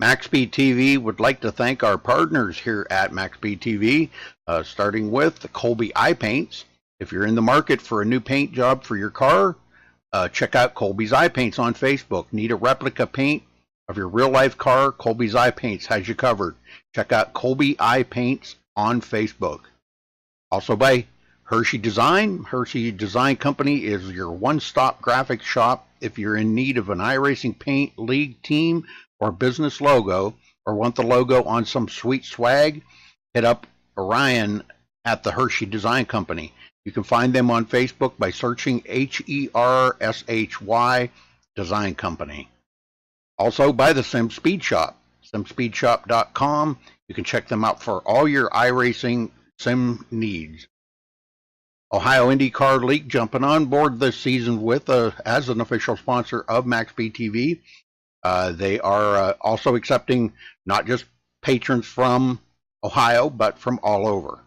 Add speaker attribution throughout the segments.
Speaker 1: MaxSpeedTV would like to thank our partners here at MaxSpeedTV, starting with the Colby Eye Paints. If you're in the market for a new paint job for your car, check out Colby's Eye Paints on Facebook. Need a replica paint of your real-life car? Colby's Eye Paints has you covered. Check out Colby Eye Paints on Facebook. Also by Hershey Design. Hershey Design Company is your one-stop graphics shop if you're in need of an iRacing paint, league, team, or business logo, or want the logo on some sweet swag. Hit up Orion at the Hershey Design Company. You can find them on Facebook by searching HERSHY Design Company. Also by the Sim Speed Shop, simspeedshop.com. You can check them out for all your iRacing sim needs. Ohio IndyCar League jumping on board this season with as an official sponsor of MaxSpeedTV. They are also accepting not just patrons from Ohio, but from all over.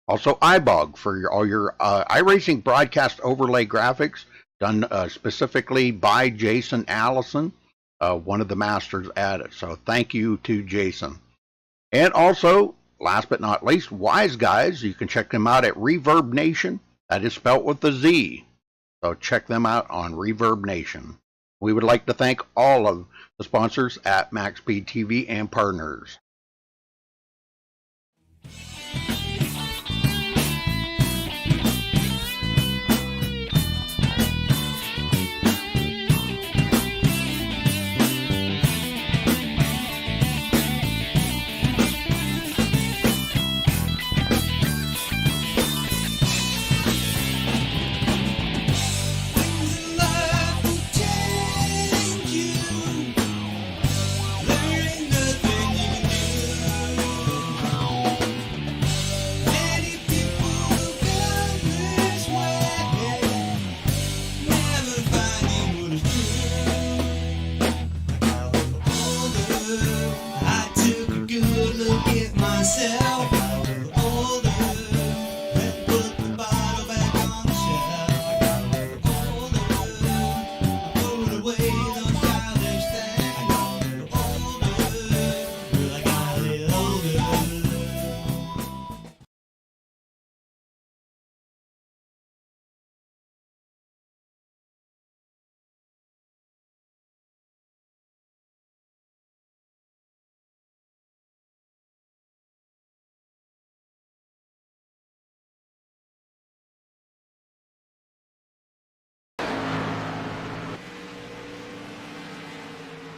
Speaker 1: Also, iBog for all your iRacing broadcast overlay graphics done specifically by Jason Allison, one of the masters at it. So thank you to Jason. And also, last but not least, Wise Guys. You can check them out at Reverb Nation. That is spelt with a Z. So check them out on Reverb Nation. We would like to thank all of the sponsors at MaxSpeedTV and partners.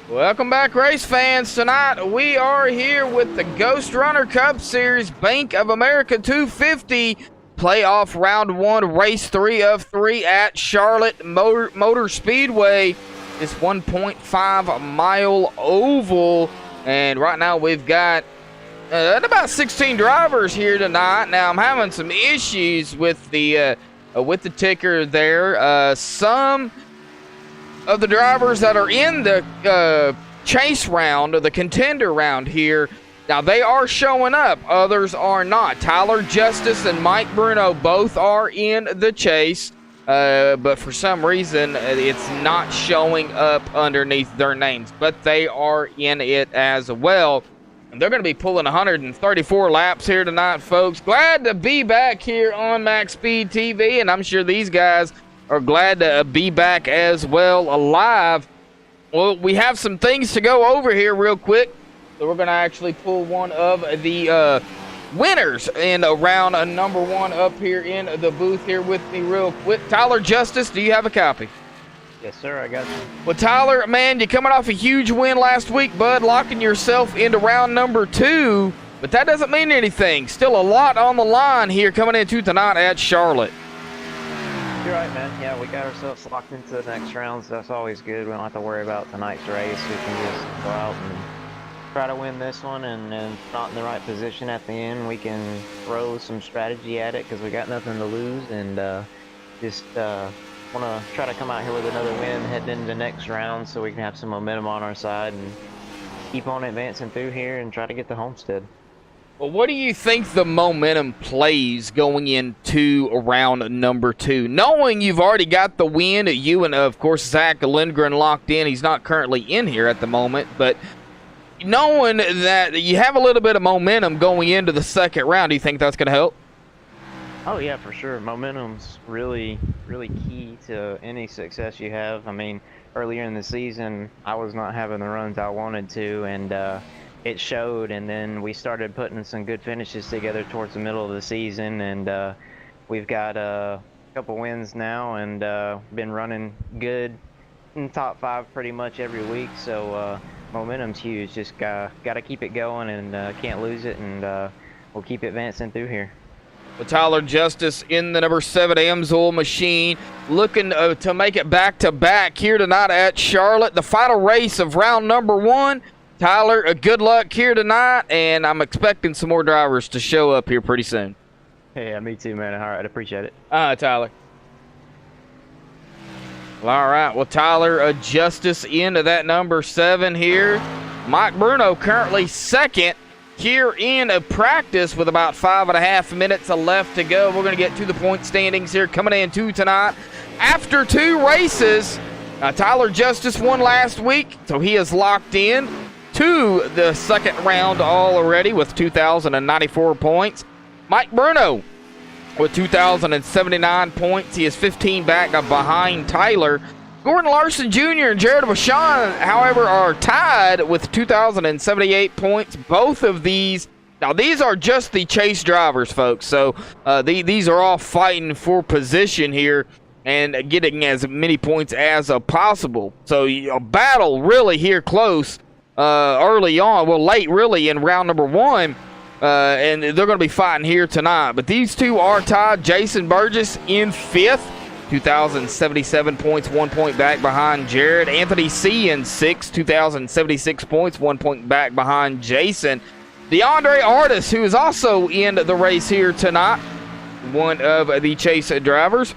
Speaker 2: Welcome back, race fans. Tonight we are here with the Ghost Runner Cup Series Bank of America 250 playoff round 1, race 3 of 3 at Charlotte Motor Speedway. This 1.5 mile oval, and right now we've got about 16 drivers here tonight. Now I'm having some issues with the ticker there. Some of the drivers that are in the chase round, or the contender round here, now they are showing up, others are not. Tyler Justice and Mike Bruno both are in the chase, but for some reason it's not showing up underneath their names, but they are in it as well. And they're going to be pulling 134 laps here tonight, folks. Glad to be back here on MaxSpeedTV, and I'm sure these guys are glad to be back as well, alive. Well, we have some things to go over here real quick. So we're going to actually pull one of the winners in round number 1 up here in the booth here with me real quick. Tyler Justice, do you have a copy?
Speaker 3: Yes, sir, I got you.
Speaker 2: Well, Tyler, man, you're coming off a huge win last week, bud, locking yourself into round number 2. But that doesn't mean anything. Still a lot on the line here coming into tonight at Charlotte.
Speaker 3: You're right, man. Yeah, we got ourselves locked into the next rounds. That's always good. We don't have to worry about tonight's race. We can just go out and try to win this one, and if not in the right position at the end, we can throw some strategy at it because we got nothing to lose, and just want to try to come out here with another win heading into the next round so we can have some momentum on our side and keep on advancing through here and try to get the homestead.
Speaker 2: Well, what do you think the momentum plays going into round number 2? Knowing you've already got the win, you and, of course, Zach Lindgren locked in. He's not currently in here at the moment, but knowing that you have a little bit of momentum going into the second round, do you think that's going to help?
Speaker 3: Oh yeah, for sure. Momentum's really key to any success you have. I mean, earlier in the season, I was not having the runs I wanted to, and it showed. And then we started putting some good finishes together towards the middle of the season, and we've got a couple wins now, and been running good in top 5 pretty much every week. So momentum's huge. Just got to keep it going, and can't lose it, and we'll keep advancing through here.
Speaker 2: Well, Tyler Justice in the number 7 Amsoil machine, looking to make it back-to-back here tonight at Charlotte, the final race of round number 1. Tyler, good luck here tonight, and I'm expecting some more drivers to show up here pretty soon.
Speaker 3: Yeah, me too, man. All right, appreciate it.
Speaker 2: Tyler. Well, all right, well, Tyler Justice into that number 7 here. Mike Bruno currently second here in a practice with about 5.5 minutes left to go. We're going to get to the point standings here coming into tonight. After 2 races, Tyler Justice won last week, so he is locked in to the second round already with 2,094 points. Mike Bruno with 2,079 points. He is 15 back behind Tyler. Gordon Larson Jr. and Jared Bashan, however, are tied with 2,078 points. Both of these, now these are just the chase drivers, folks. So these are all fighting for position here and getting as many points as possible. So a battle really here close early on, well, late really in round number 1. And they're going to be fighting here tonight. But these two are tied. Jason Burgess in 5th. 2,077 points, 1 point back behind Jared. Anthony C. in 6th, 2,076 points, 1 point back behind Jason. DeAndre Artis, who is also in the race here tonight, one of the chase drivers,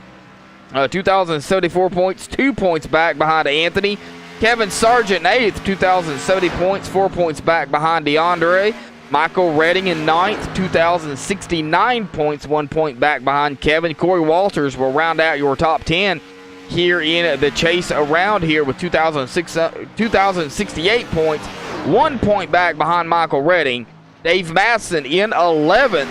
Speaker 2: 2,074 points, 2 points back behind Anthony. Kevin Sargent 8th, 2,070 points, 4 points back behind DeAndre. Michael Redding in 9th, 2,069 points, 1 point back behind Kevin. Corey Walters will round out your top 10 here in the chase around here with 2,068 points, 1 point back behind Michael Redding. Dave Madsen in 11th,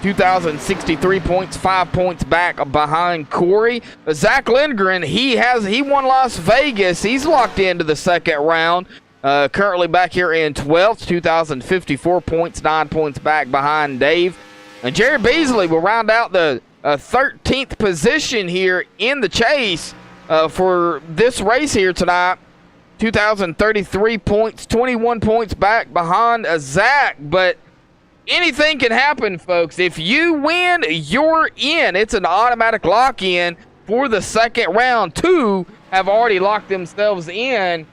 Speaker 2: 2,063 points, 5 points back behind Corey. Zach Lindgren, he won Las Vegas. He's locked into the second round. Currently back here in 12th, 2,054 points, 9 points back behind Dave. And Jared Beasley will round out the 13th position here in the chase for this race here tonight. 2,033 points, 21 points back behind Zach. But anything can happen, folks. If you win, you're in. It's an automatic lock-in for the second round. 2 have already locked themselves in.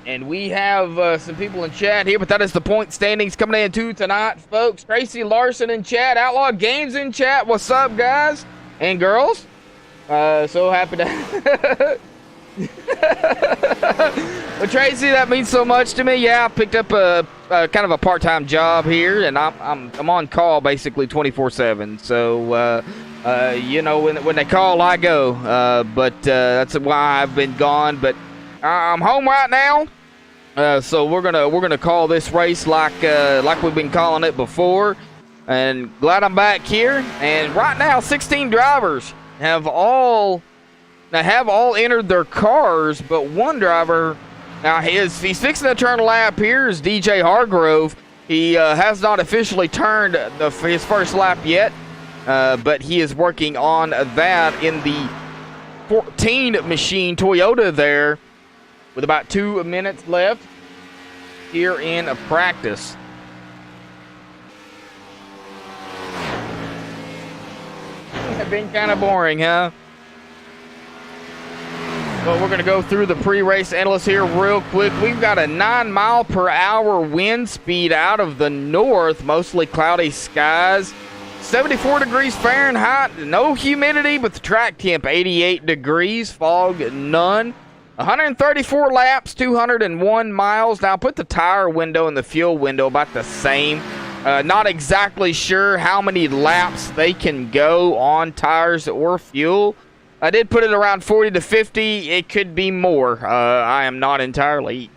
Speaker 2: And we have some people in chat here, but that is the point standings coming into tonight, folks. Tracy Larson in chat, Outlaw Games in chat. What's up, guys and girls? So happy to... Well, Tracy, that means so much to me. Yeah, I picked up a kind of a part-time job here, and I'm on call basically 24/7. So you know, when they call, I go. But that's why I've been gone. But I'm home right now. So we're gonna call this race like we've been calling it before, and glad I'm back here. And right now, 16 drivers have all entered their cars, but one driver now he's fixing to turn a lap here is DJ Hargrove. He has not officially turned his first lap yet, but he is working on that in the 14 machine Toyota there. With about 2 minutes left here in a practice. It's been kind of boring, huh? Well, we're going to go through the pre-race analysts here real quick. We've got a 9-mile-per-hour wind speed out of the north, mostly cloudy skies. 74 degrees Fahrenheit, no humidity, but the track temp 88 degrees, fog none. 134 laps, 201 miles. Now put the tire window and the fuel window about the same. Not exactly sure how many laps they can go on tires or fuel. I did put it around 40 to 50. It could be more. I'm not entirely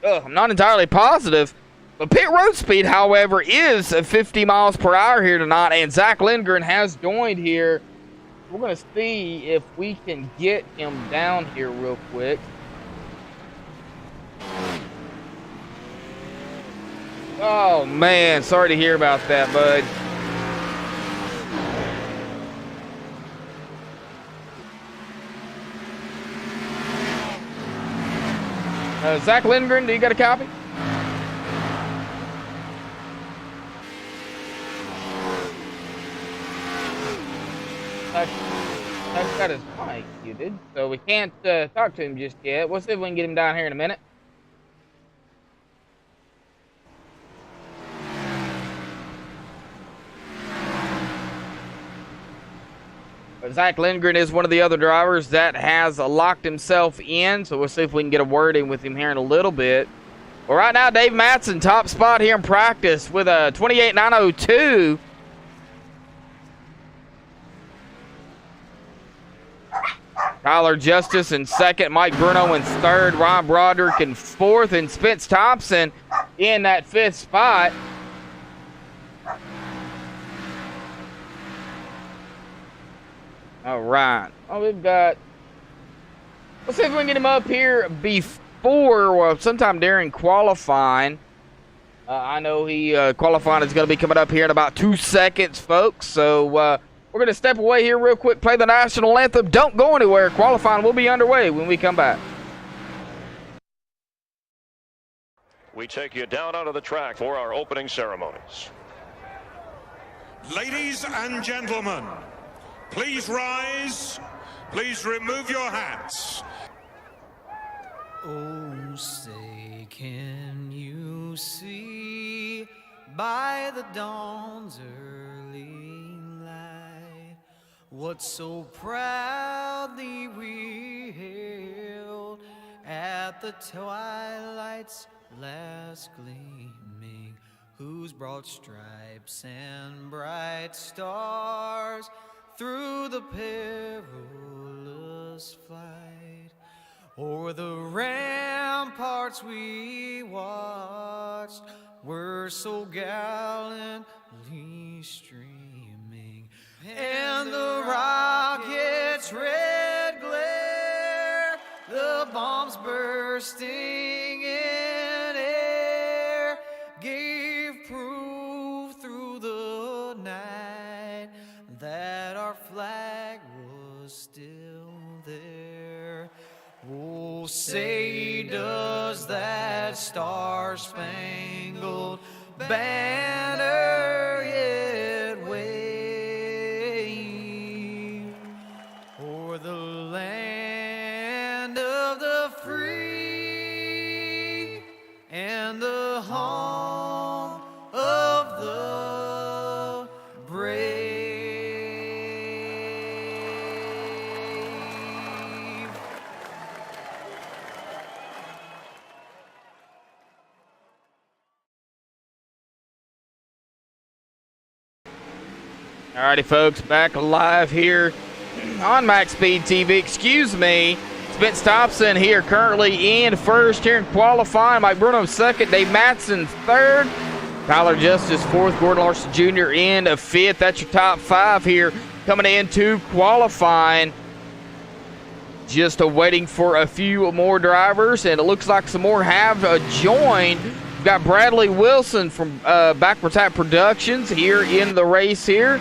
Speaker 2: positive. But pit road speed, however, is 50 miles per hour here tonight, and Zach Lindgren has joined here. We're going to see if we can get him down here real quick. Oh, man, sorry to hear about that, bud. Zach Lindgren, do you got a copy? That's got his mic muted, so we can't talk to him just yet. We'll see if we can get him down here in a minute. But Zach Lindgren is one of the other drivers that has locked himself in, so we'll see if we can get a word in with him here in a little bit. Well, right now, Dave Matson, top spot here in practice with a 28.902. Tyler Justice in second, Mike Bruno in third, Ron Broderick in fourth, and Spence Thompson in that fifth spot. All right. Oh, we've got... Let's see if we can get him up here before, or sometime during qualifying. I know qualifying is going to be coming up here in about 2 seconds, folks. So we're going to step away here real quick, play the national anthem. Don't go anywhere. Qualifying will be underway when we come back.
Speaker 4: We take you down onto the track for our opening ceremonies.
Speaker 5: Ladies and gentlemen, please rise. Please remove your hats.
Speaker 6: Oh, say, can you see by the dawn's early light what so proudly we hailed at the twilight's last gleaming, whose broad stripes and bright stars through the perilous flight o'er the ramparts we watched were so gallantly streaming, and the rocket's red glare, the bombs bursting in air, gave proof through the night that our flag was still there. Oh, say does that star-spangled banner yet wave o'er the land of the free and the home of the brave?
Speaker 2: Alrighty, folks, back live here on MaxSpeedTV. Excuse me. Spence Thompson here currently in first here in qualifying. Mike Bruno second. Dave Matson third. Tyler Justice fourth. Gordon Larson Jr. in fifth. That's your top five here coming into qualifying. Just waiting for a few more drivers, and it looks like some more have joined. We've got Bradley Wilson from Backward Tap Productions here in the race here.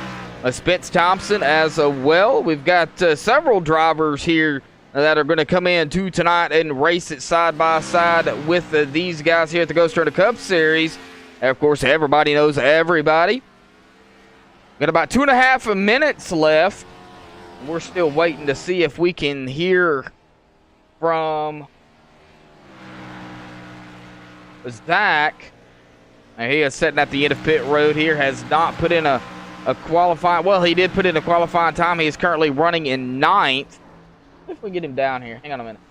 Speaker 2: Spence Thompson as well. We've got several drivers here that are going to come in tonight and race it side by side with these guys here at the Ghost Runner Cup Series. And of course, everybody knows everybody. Got about 2.5 minutes left. We're still waiting to see if we can hear from Zach. He is sitting at the end of pit road here. Has not put in a qualifying. Well, he did put in a qualifying time. He is currently running in 9th. If we get him down here. Hang on a minute.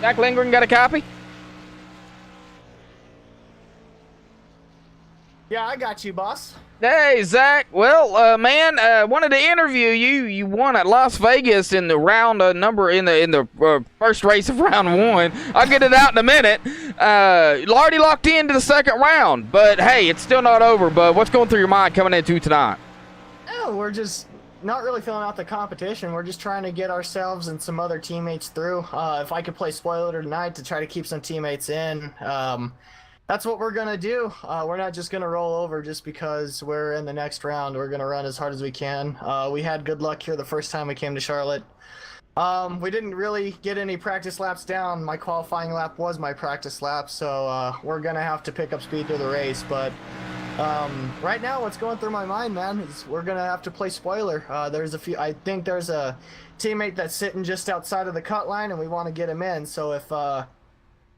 Speaker 2: Zach Lindgren got a copy?
Speaker 7: Yeah, I got you, boss.
Speaker 2: Hey, Zach. Well, man, wanted to interview you. You won at Las Vegas in the round number in the first race of round 1. I'll get it out in a minute. Already locked into the second round, but hey, it's still not over. But what's going through your mind coming into tonight?
Speaker 7: Oh, we're just not really filling out the competition. We're just trying to get ourselves and some other teammates through. If I could play spoiler tonight to try to keep some teammates in, that's what we're going to do. We're not just going to roll over just because we're in the next round. We're going to run as hard as we can. We had good luck here the first time we came to Charlotte. We didn't really get any practice laps down. My qualifying lap was my practice lap, so we're going to have to pick up speed through the race. But right now what's going through my mind, man, is we're going to have to play spoiler. I think there's a teammate that's sitting just outside of the cut line, and we want to get him in. So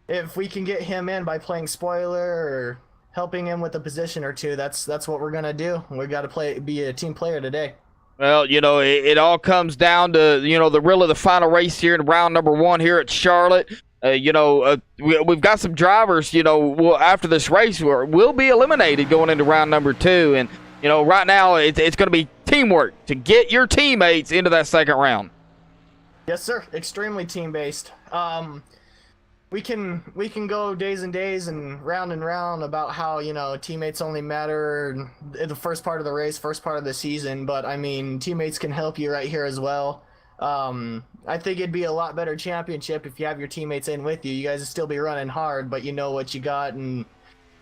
Speaker 7: if we can get him in by playing spoiler or helping him with a position or two, that's what we're gonna do. We got to be a team player today.
Speaker 2: Well, you know, it all comes down to, you know, the final race here in round number 1 here at Charlotte. We've got some drivers, you know, after this race will be eliminated going into round number 2, and you know, right now it's going to be teamwork to get your teammates into that second round.
Speaker 7: Yes, sir. Extremely team based. We can go days and days and round about how, you know, teammates only matter in the first part of the race, first part of the season, but I mean, teammates can help you right here as well. I think it'd be a lot better championship if you have your teammates in with you. You guys would still be running hard, but you know what you got, and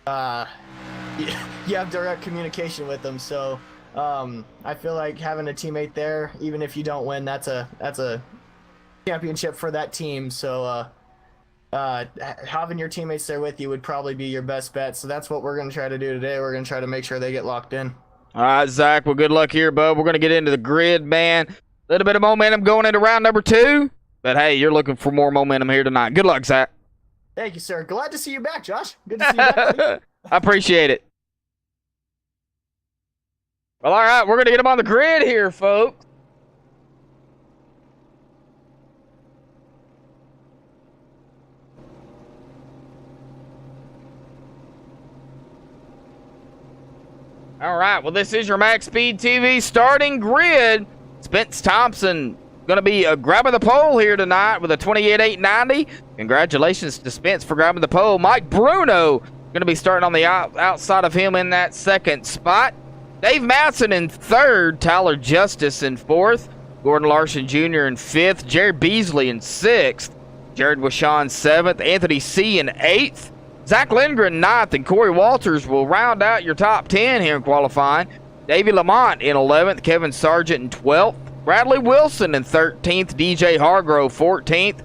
Speaker 7: you have direct communication with them. So I feel like having a teammate there, even if you don't win, that's a championship for that team. So having your teammates there with you would probably be your best bet. So that's what we're going to try to do today. We're going to try to make sure they get locked in.
Speaker 2: All right, Zach, well, good luck here, bud. We're going to get into the grid, man. A little bit of momentum going into round number 2. But, hey, you're looking for more momentum here tonight. Good luck, Zach.
Speaker 7: Thank you, sir. Glad to see you back, Josh. Good to see you back, buddy.
Speaker 2: I appreciate it. Well, all right, we're going to get him on the grid here, folks. All right, well, this is your MaxSpeedTV starting grid. Spence Thompson going to be grabbing the pole here tonight with a 28.890. Congratulations to Spence for grabbing the pole. Mike Bruno going to be starting on the outside of him in that second spot. Dave Matson in third. Tyler Justice in fourth. Gordon Larson Jr. in fifth. Jared Beasley in sixth. Jared Washon seventh. Anthony C. in eighth. Zach Lindgren, ninth, and Corey Walters will round out your top 10 here in qualifying. Davey Lamont in 11th, Kevin Sargent in 12th, Bradley Wilson in 13th, DJ Hargrove 14th,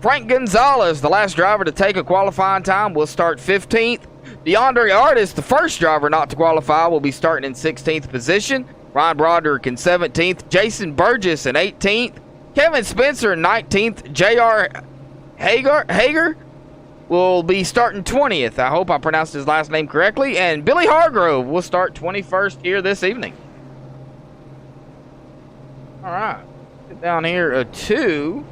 Speaker 2: Frank Gonzalez, the last driver to take a qualifying time, will start 15th. DeAndre Artis, the first driver not to qualify, will be starting in 16th position. Ryan Broderick in 17th, Jason Burgess in 18th, Kevin Spencer in 19th, J.R. Hager will be starting 20th. I hope I pronounced his last name correctly. And Billy Hargrove will start 21st here this evening. All right. Get down here to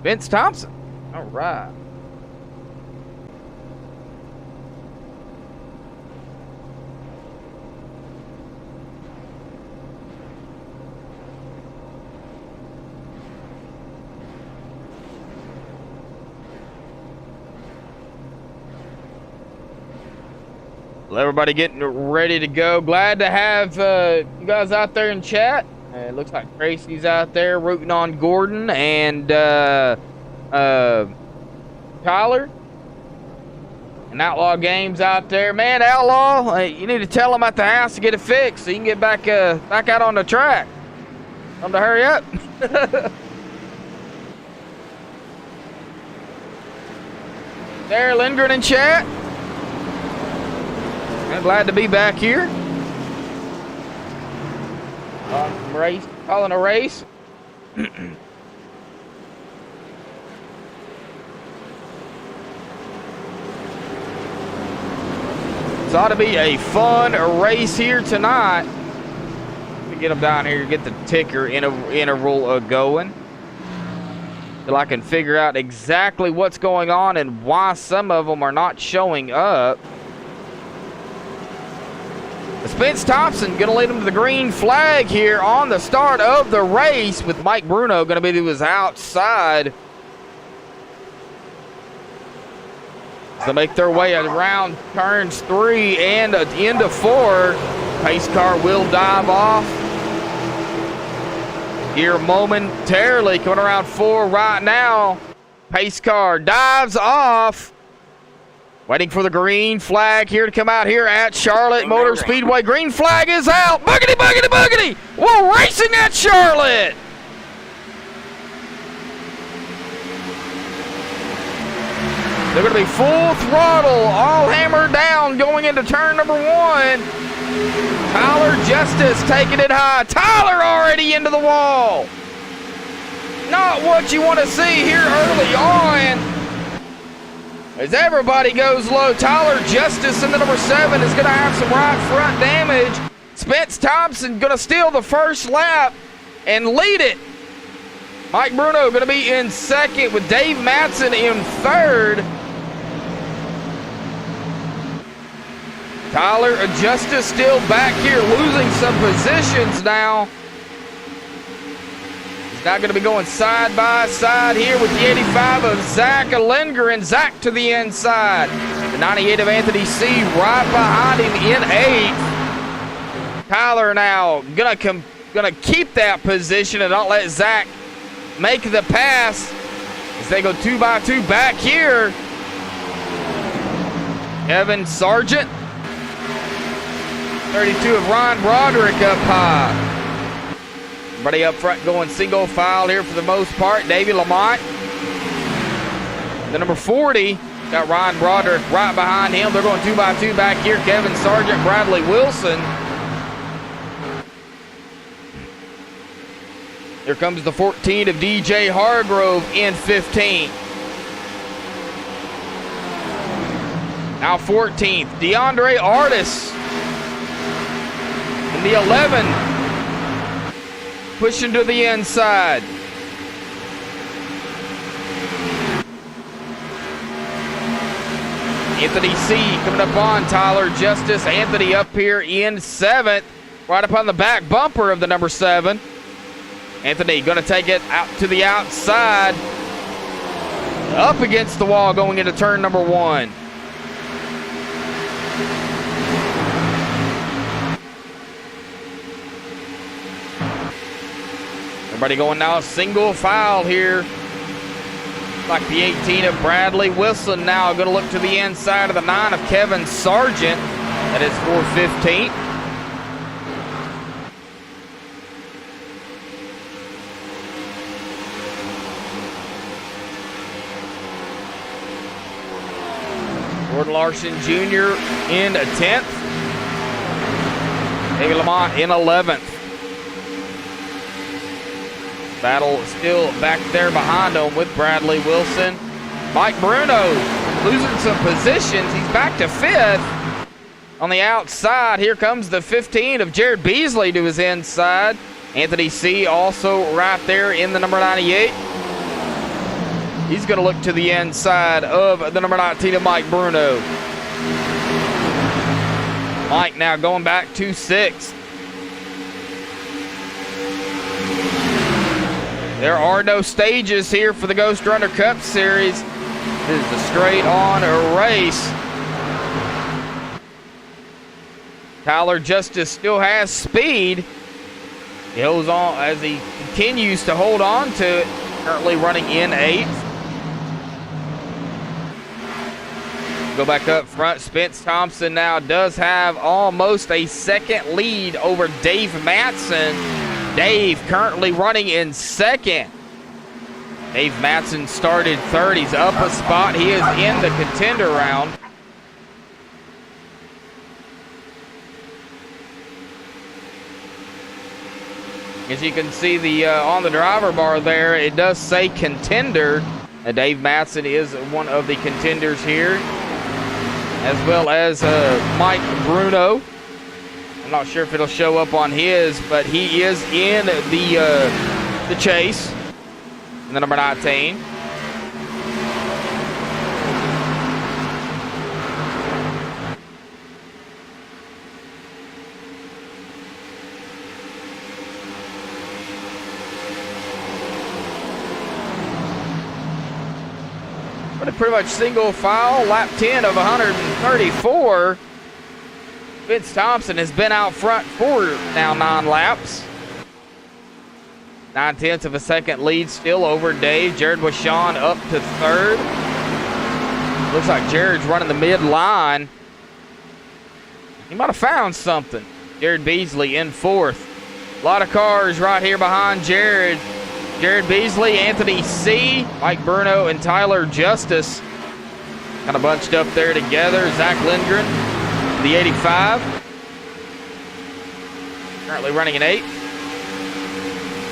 Speaker 2: Vince Thompson. All right. Well, everybody getting ready to go. Glad to have you guys out there in chat. It looks like Tracy's out there rooting on Gordon and Tyler. And Outlaw Games out there. Man, Outlaw, you need to tell them at the house to get it fixed so you can get back out on the track. Tell them to hurry up. There, Lindgren in chat. I'm glad to be back here. Calling a race. This ought to be a fun race here tonight. Let me get them down here, get the ticker interval going. Till I can figure out exactly what's going on and why some of them are not showing up. Spence Thompson going to lead him to the green flag here on the start of the race, with Mike Bruno going to be to his outside. As they make their way around turns 3 and into 4. Pace car will dive off here momentarily. Coming around 4 right now. Pace car dives off. Waiting for the green flag here to come out here at Charlotte Motor Speedway. Green flag is out. Boogity, boogity, boogity. We're racing at Charlotte. They're going to be full throttle, all hammered down, going into turn number 1. Tyler Justice taking it high. Tyler already into the wall. Not what you want to see here early on. As everybody goes low, Tyler Justice in the number 7 is going to have some right front damage. Spence Thompson going to steal the first lap and lead it. Mike Bruno going to be in second with Dave Matson in third. Tyler Justice still back here, losing some positions now. Now going to be going side by side here with the 85 of Zach Lindgren. Zach to the inside. The 98 of Anthony C. right behind him in 8th. Tyler now gonna keep that position and not let Zach make the pass as they go 2 by 2 back here. Kevin Sargent. 32 of Ron Broderick up high. Everybody up front going single file here for the most part. Davey Lamont. The number 40, got Ryan Broderick right behind him. They're going 2 by 2 back here. Kevin Sargent, Bradley Wilson. Here comes the 14 of DJ Hargrove in 15. Now 14th, DeAndre Artis. In the 11. Pushing to the inside. Anthony C. coming up on Tyler Justice. Anthony up here in 7th. Right up on the back bumper of the number 7. Anthony going to take it out to the outside. Up against the wall going into turn number 1. Everybody going now single file here. Like the 18 of Bradley Wilson now going to look to the inside of the 9 of Kevin Sargent. That is for 15th. Gordon Larson Jr. in 10th. Davey Lamont in 11th. Battle still back there behind him with Bradley Wilson. Mike Bruno losing some positions. He's back to 5th. On the outside, here comes the 15 of Jared Beasley to his inside. Anthony C. also right there in the number 98. He's going to look to the inside of the number 19 of Mike Bruno. Mike now going back to 6th. There are no stages here for the Ghost Runner Cup Series. This is a straight-on race. Tyler Justice still has speed. He holds on as he continues to hold on to it. Currently running in 8th. Go back up front. Spence Thompson now does have almost a second lead over Dave Matson. Dave currently running in 2nd. Dave Matson started 3rd. He's up a spot. He is in the contender round. As you can see the on the driver bar there, it does say contender. Dave Matson is one of the contenders here. as well as Mike Bruno. I'm not sure if it'll show up on his, but he is in the chase in the number 19. But a pretty much single file, lap 10 of 134. Vince Thompson has been out front for now 9 laps. 9/10 of a second lead still over Dave. Jared Washon up to 3rd. Looks like Jared's running the mid-line. He might have found something. Jared Beasley in 4th. A lot of cars right here behind Jared. Jared Beasley, Anthony C., Mike Bruno, and Tyler Justice kind of bunched up there together. Zach Lindgren, the 85. Currently running an 8th.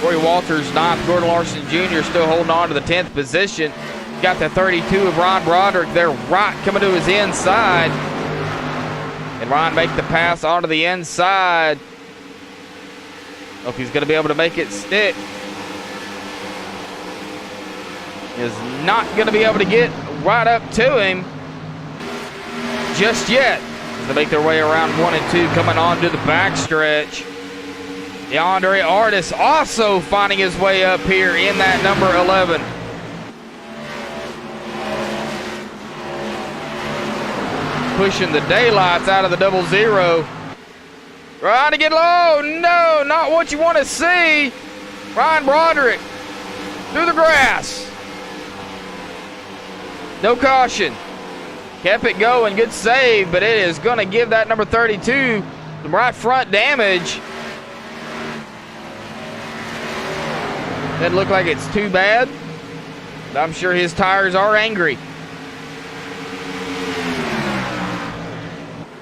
Speaker 2: Corey Walters, 9th. Gordon Larson Jr. still holding on to the 10th position. Got the 32 of Ron Broderick there, right coming to his inside. And Ron make the pass onto the inside. Hope he's going to be able to make it stick. Is not going to be able to get right up to him just yet. They make their way around 1 and 2, coming on to the backstretch. DeAndre Artis also finding his way up here in that number 11. Pushing the daylights out of the 00. Trying to get low. No, not what you want to see. Ryan Broderick through the grass. No caution. Kept it going. Good save, but it is going to give that number 32 some right front damage. Doesn't look like it's too bad, but I'm sure his tires are angry.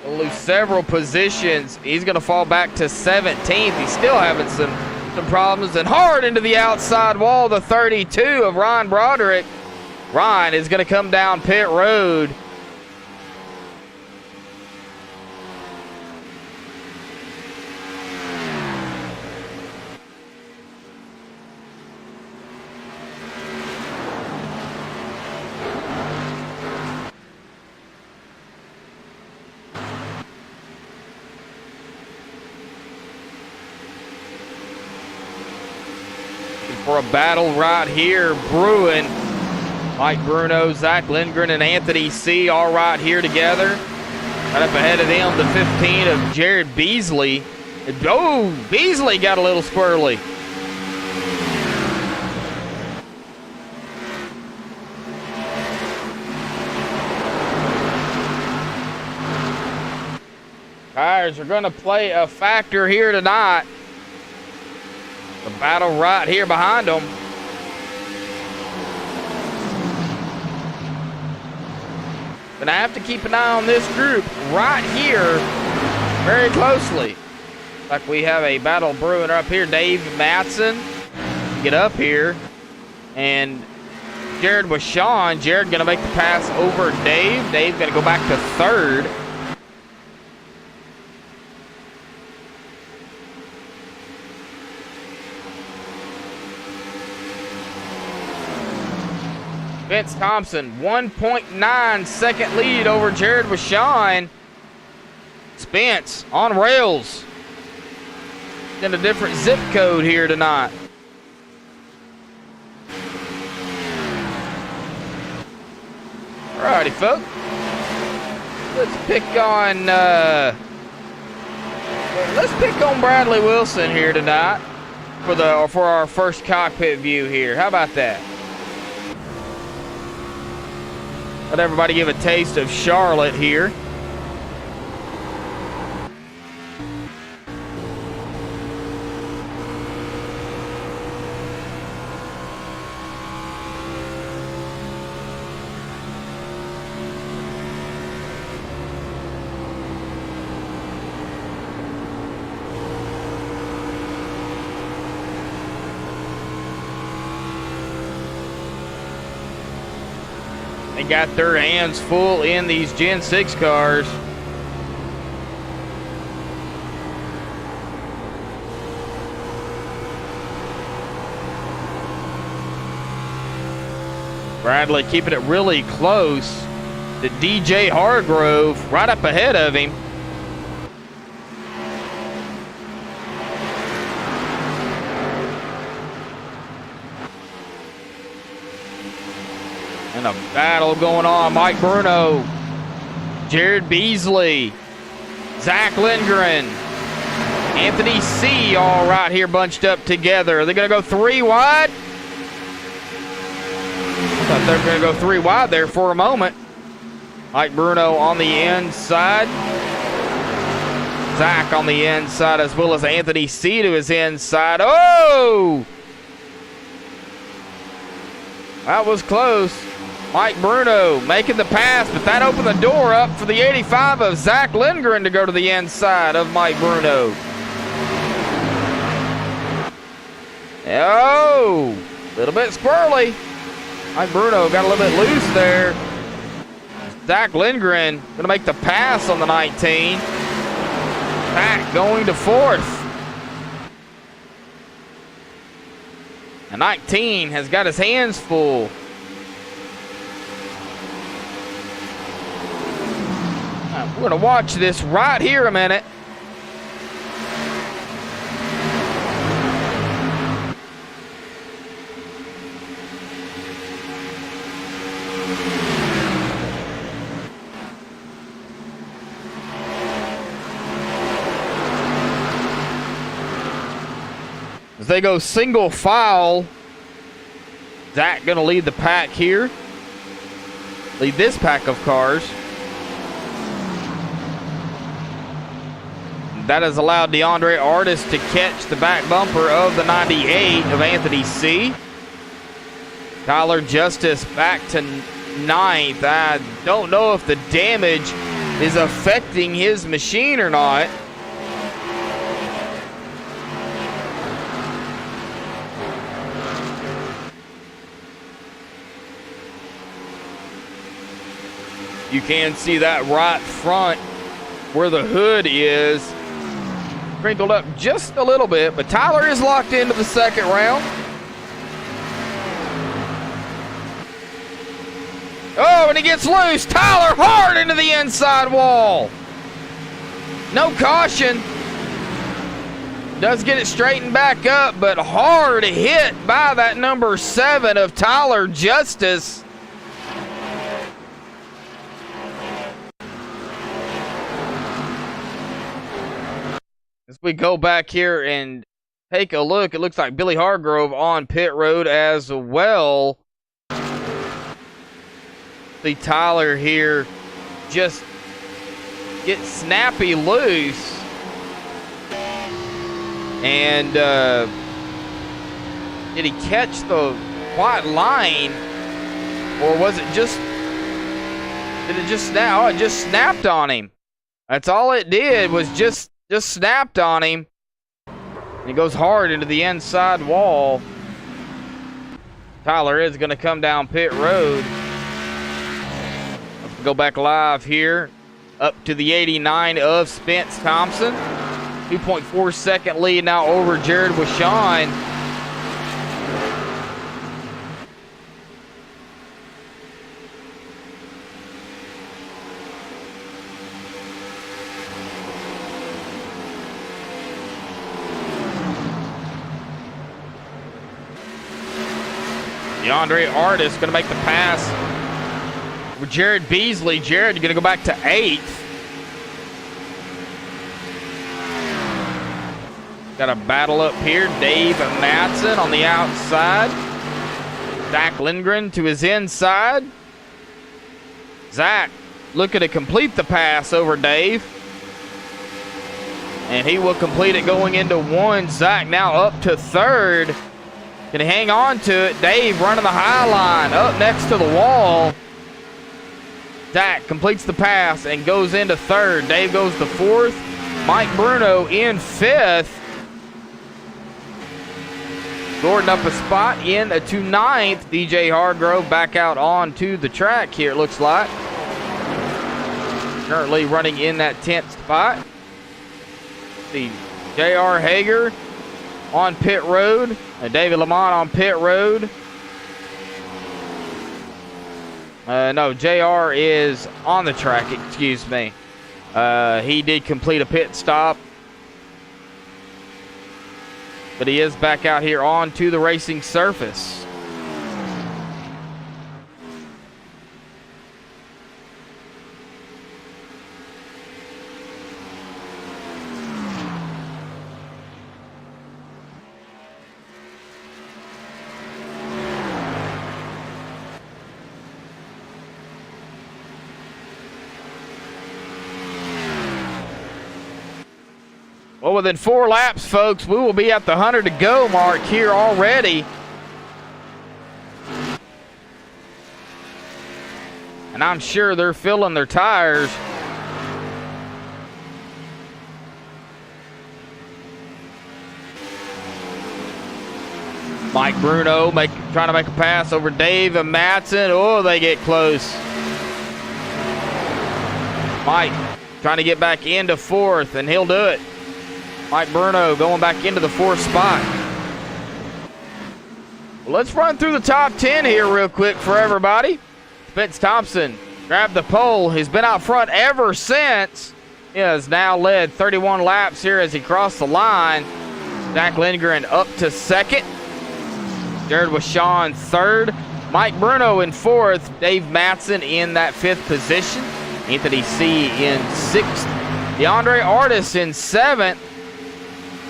Speaker 2: He'll lose several positions. He's going to fall back to 17th. He's still having some problems, and hard into the outside wall, the 32 of Ryan Broderick. Ryan is going to come down pit road. For a battle right here brewing. Mike Bruno, Zach Lindgren, and Anthony C. all right here together. Right up ahead of them, the 15 of Jared Beasley. Oh, Beasley got a little squirrely. Tires are going to play a factor here tonight. The battle right here behind them. Gonna have to keep an eye on this group right here very closely. Like we have a battle brewing up here. Dave Matson get up here, and Jared Washon. Jared gonna make the pass over Dave. Dave gonna go back to 3rd. Vince Thompson, 1.9 second lead over Jared Washon. Spence on rails. In a different zip code here tonight. Alrighty, folks. Let's pick on Bradley Wilson here tonight for our first cockpit view here. How about that? Let everybody give a taste of Charlotte here. They got their hands full in these Gen 6 cars. Bradley keeping it really close to DJ Hargrove right up ahead of him. And a battle going on. Mike Bruno, Jared Beasley, Zach Lindgren, Anthony C. all right here bunched up together. Are they going to go 3 wide? Thought they were going to go 3 wide there for a moment. Mike Bruno on the inside. Zach on the inside, as well as Anthony C. to his inside. Oh! That was close. Mike Bruno making the pass, but that opened the door up for the 85 of Zach Lindgren to go to the inside of Mike Bruno. Oh, a little bit squirrely. Mike Bruno got a little bit loose there. Zach Lindgren going to make the pass on the 19. Zach going to 4th. And 19 has got his hands full. We're going to watch this right here a minute. As they go single file, Zach going to lead the pack here. Lead this pack of cars. That has allowed DeAndre Artis to catch the back bumper of the 98 of Anthony C. Tyler Justice back to 9th. I don't know if the damage is affecting his machine or not. You can see that right front where the hood is crinkled up just a little bit, but Tyler is locked into the second round. Oh, and he gets loose. Tyler hard into the inside wall. No caution. Does get it straightened back up, but hard hit by that number 7 of Tyler Justice. As we go back here and take a look, it looks like Billy Hargrove on pit road as well. See Tyler here just get snappy loose. And did he catch the white line? Or was it just, did it just snap? Oh, it just snapped on him. That's all it did, was just snapped on him. And he goes hard into the inside wall. Tyler is going to come down pit road. Let's go back live here. Up to the 89 of Spence Thompson. 2.4 second lead now over Jared Wishon. DeAndre Artis going to make the pass with Jared Beasley. Jared going to go back to 8th. Got a battle up here. Dave Madsen on the outside. Zach Lindgren to his inside. Zach looking to complete the pass over Dave. And he will complete it going into 1. Zach now up to 3rd. Can he hang on to it? Dave running the high line up next to the wall. Zach completes the pass and goes into 3rd. Dave goes to 4th. Mike Bruno in 5th. Gordon up a spot in to 9th. DJ Hargrove back out onto the track here, it looks like. Currently running in that 10th spot. See J.R. Hager on pit road. David Lamont on pit road. No, JR is on the track, excuse me. He did complete a pit stop. But he is back out here onto the racing surface. Well, within 4 laps, folks, we will be at the 100 to go mark here already. And I'm sure they're filling their tires. Mike Bruno trying to make a pass over Dave and Matson. Oh, they get close. Mike trying to get back into 4th, and he'll do it. Mike Bruno going back into the 4th spot. Well, let's run through the top 10 here real quick for everybody. Spence Thompson grabbed the pole. He's been out front ever since. He has now led 31 laps here as he crossed the line. Zach Lindgren up to 2nd. Jared Washon 3rd. Mike Bruno in 4th. Dave Matson in that 5th position. Anthony C. in 6th. DeAndre Artis in 7th.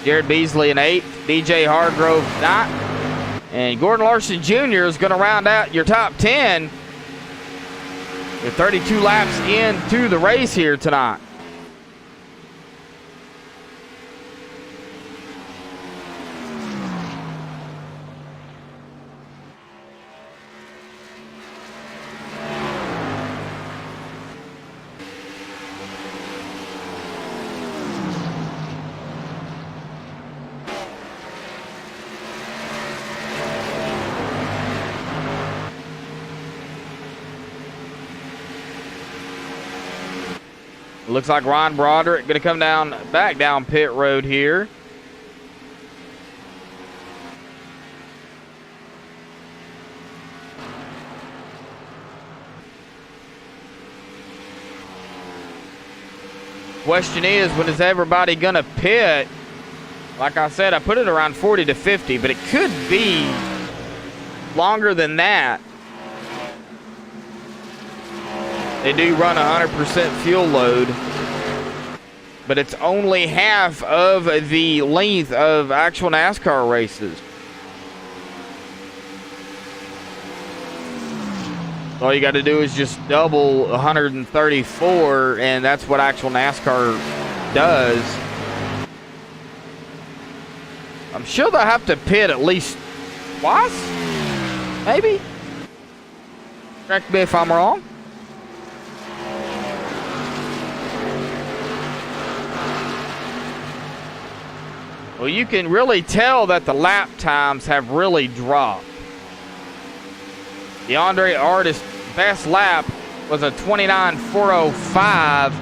Speaker 2: Jared Beasley in 8th. DJ Hargrove 9th. And Gordon Larson Jr. is going to round out your top 10. You're 32 laps into the race here tonight. Looks like Ron Broderick going to come back down pit road here. Question is, when is everybody going to pit? Like I said, I put it around 40 to 50, but it could be longer than that. They do run 100% fuel load, but it's only half of the length of actual NASCAR races. All you got to do is just double 134, and that's what actual NASCAR does. I'm sure they'll have to pit at least twice, maybe. Correct me if I'm wrong. Well, you can really tell that the lap times have really dropped. DeAndre Artis' best lap was a 29.405.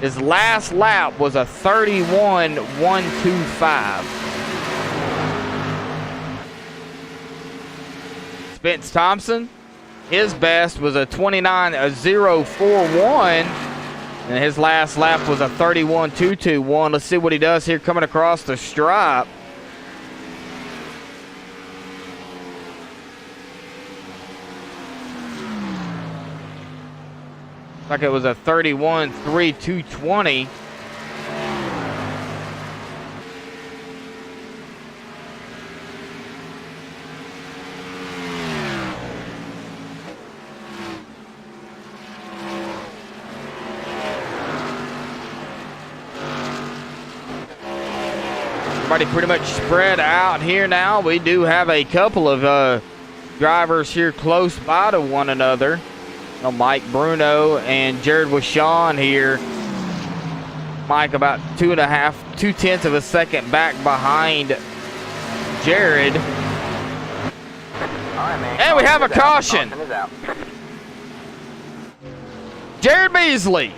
Speaker 2: His last lap was a 31.125. Spence Thompson, his best was a 29.041. And his last lap was a 31.221. Let's see what he does here coming across the stripe. Like it was a 31.3220. Everybody pretty much spread out here now. We do have a couple of drivers here close by to one another. Mike Bruno and Jared Washon here. Mike about 2.5 of a second back behind Jared.
Speaker 3: Alright, man.
Speaker 2: And we have a caution.
Speaker 3: Caution is out.
Speaker 2: Jared Beasley.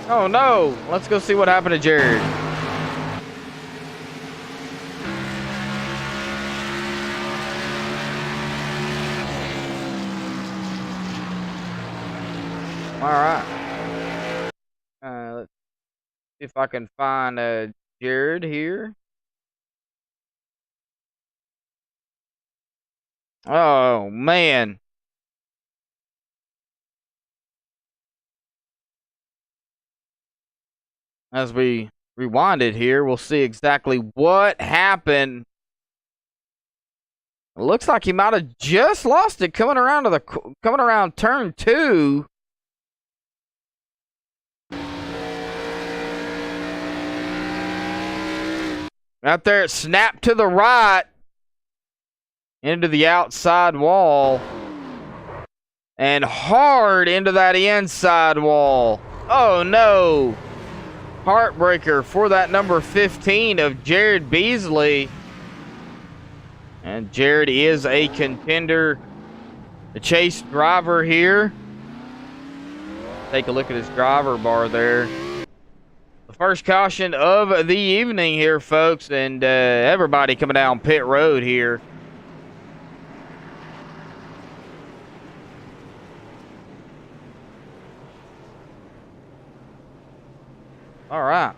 Speaker 2: Oh no. Let's go see what happened to Jared. All right. Let's see if I can find Jared here. Oh man. As we rewind it here, we'll see exactly what happened. It looks like he might have just lost it coming around turn 2. Out there, it snapped to the right into the outside wall and hard into that inside wall. Oh no. Heartbreaker for that number 15 of Jared Beasley. And Jared is a contender. The chase driver here. Take a look at his driver bar there. The first caution of the evening here, folks. And everybody coming down pit road here. All right.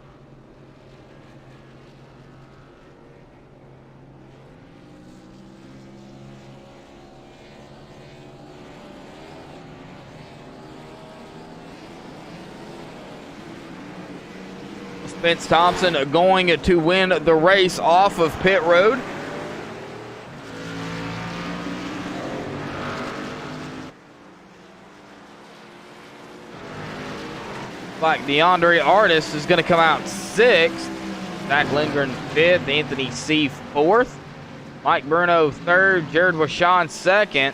Speaker 2: Spence Thompson going to win the race off of pit road. Like DeAndre Artis is going to come out 6th. Zach Lindgren 5th. Anthony C. 4th. Mike Bruno 3rd. Jared Washawn 2nd.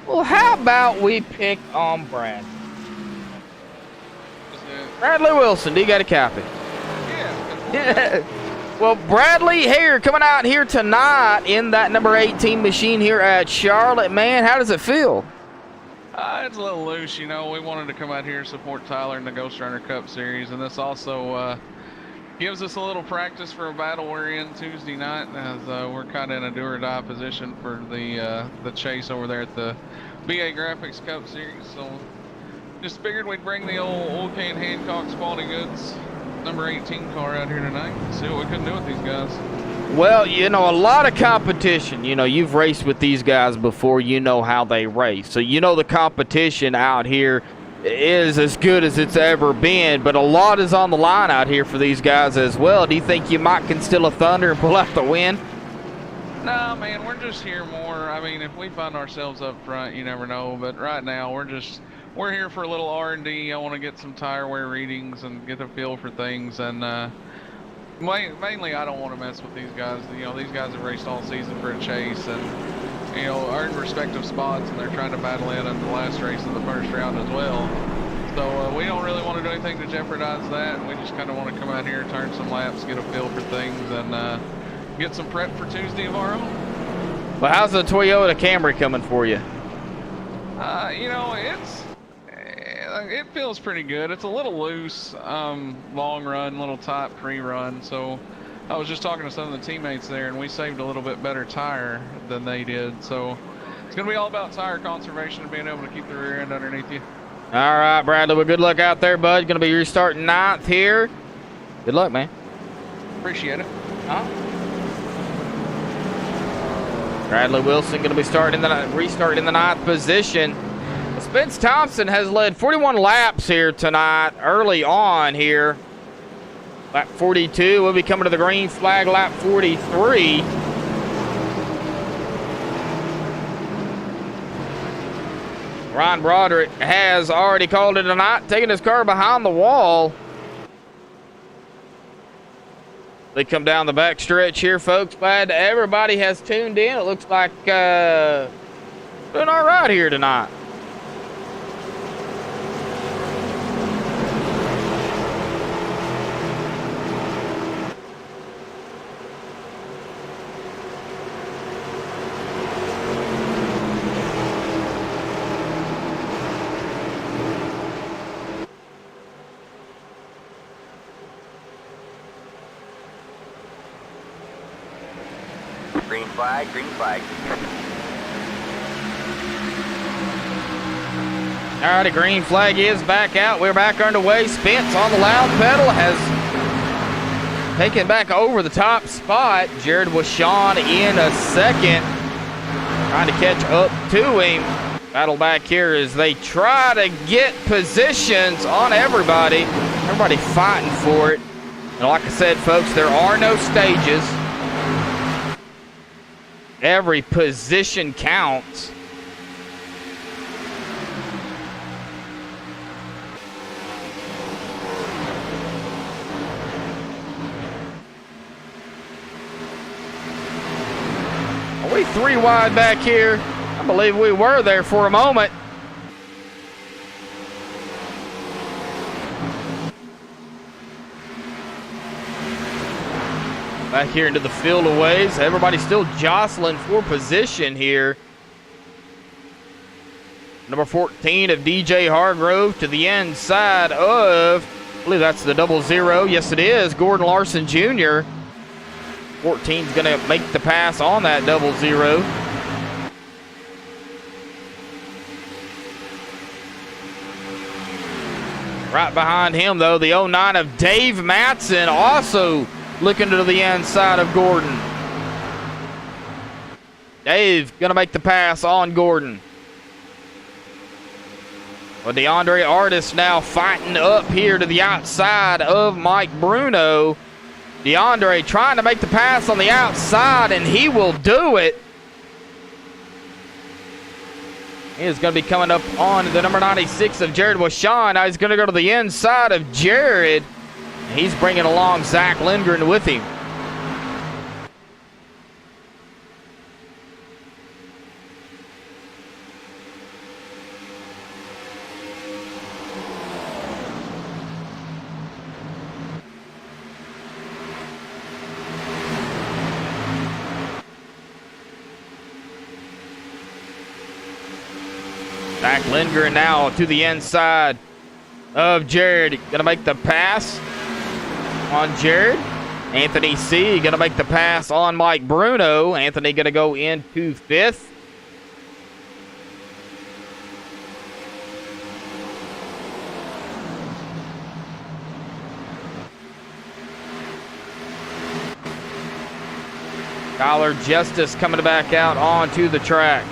Speaker 2: Well, how about we pick on Brad? Bradley Wilson, do you got a copy? Yeah. Well, Bradley here coming out here tonight in that number 18 machine here at Charlotte. Man, how does it feel?
Speaker 8: It's a little loose, you know. We wanted to come out here and support Tyler in the Ghost Runner Cup Series, and this also gives us a little practice for a battle we're in Tuesday night, as we're kind of in a do-or-die position for the chase over there at the BA Graphics Cup Series. So just figured we'd bring the old can Hancock's Quality Goods number 18 car out here tonight. See what we can do with these guys.
Speaker 2: Well, you know, a lot of competition. You know, you've raced with these guys before. You know how they race. So you know the competition out here is as good as it's ever been. But a lot is on the line out here for these guys as well. Do you think you might can steal a thunder and pull out the win?
Speaker 8: Nah, man, we're just here more. I mean, if we find ourselves up front, you never know. But right now, we're here for a little R&D. I want to get some tire wear readings and get a feel for things. And mainly, I don't want to mess with these guys. You know, these guys have raced all season for a chase and, you know, earned respective spots, and they're trying to battle in the last race of the first round as well. So we don't really want to do anything to jeopardize that. We just kind of want to come out here, turn some laps, get a feel for things, and get some prep for Tuesday of our own.
Speaker 2: Well, how's the Toyota Camry coming for you?
Speaker 8: You know, it feels pretty good. It's a little loose, long run, little tight pre-run. So I was just talking to some of the teammates there, and we saved a little bit better tire than they did. So it's going to be all about tire conservation and being able to keep the rear end underneath you.
Speaker 2: All right, Bradley. Well, good luck out there, bud. Going to be restarting 9th here. Good luck, man.
Speaker 8: Appreciate it.
Speaker 2: Bradley Wilson going to be restarting in the 9th position. Spence Thompson has led 41 laps here tonight, early on here. Lap 42, we'll be coming to the green flag, lap 43. Ryan Broderick has already called it a night, taking his car behind the wall. They come down the back stretch here, folks. Glad everybody has tuned in. It looks like doing all right here tonight.
Speaker 9: Green flag, green flag.
Speaker 2: All right, a green flag is back out. We're back underway. Spence on the loud pedal has taken back over the top spot. Jared Washon in a second, trying to catch up to him. Battle back here as they try to get positions on everybody. Everybody fighting for it. And like I said, folks, there are no stages. Every position counts. Are we 3 wide back here? I believe we were there for a moment. Back here into the field of ways. Everybody's still jostling for position here. Number 14 of DJ Hargrove to the inside of, I believe that's the 00. Yes, it is. Gordon Larson Jr. 14's going to make the pass on that 00. Right behind him, though, the 09 of Dave Matson, also looking to the inside of Gordon. Dave going to make the pass on Gordon. Well, DeAndre Artis now fighting up here to the outside of Mike Bruno. DeAndre trying to make the pass on the outside, and he will do it. He is going to be coming up on the number 96 of Jared Washon. Now he's going to go to the inside of Jared. He's bringing along Zach Lindgren with him. Zach Lindgren now to the inside of Jared. Going to make the pass on Jared. Anthony C. going to make the pass on Mike Bruno. Anthony going to go into 5th. Tyler Justice coming back out onto the track.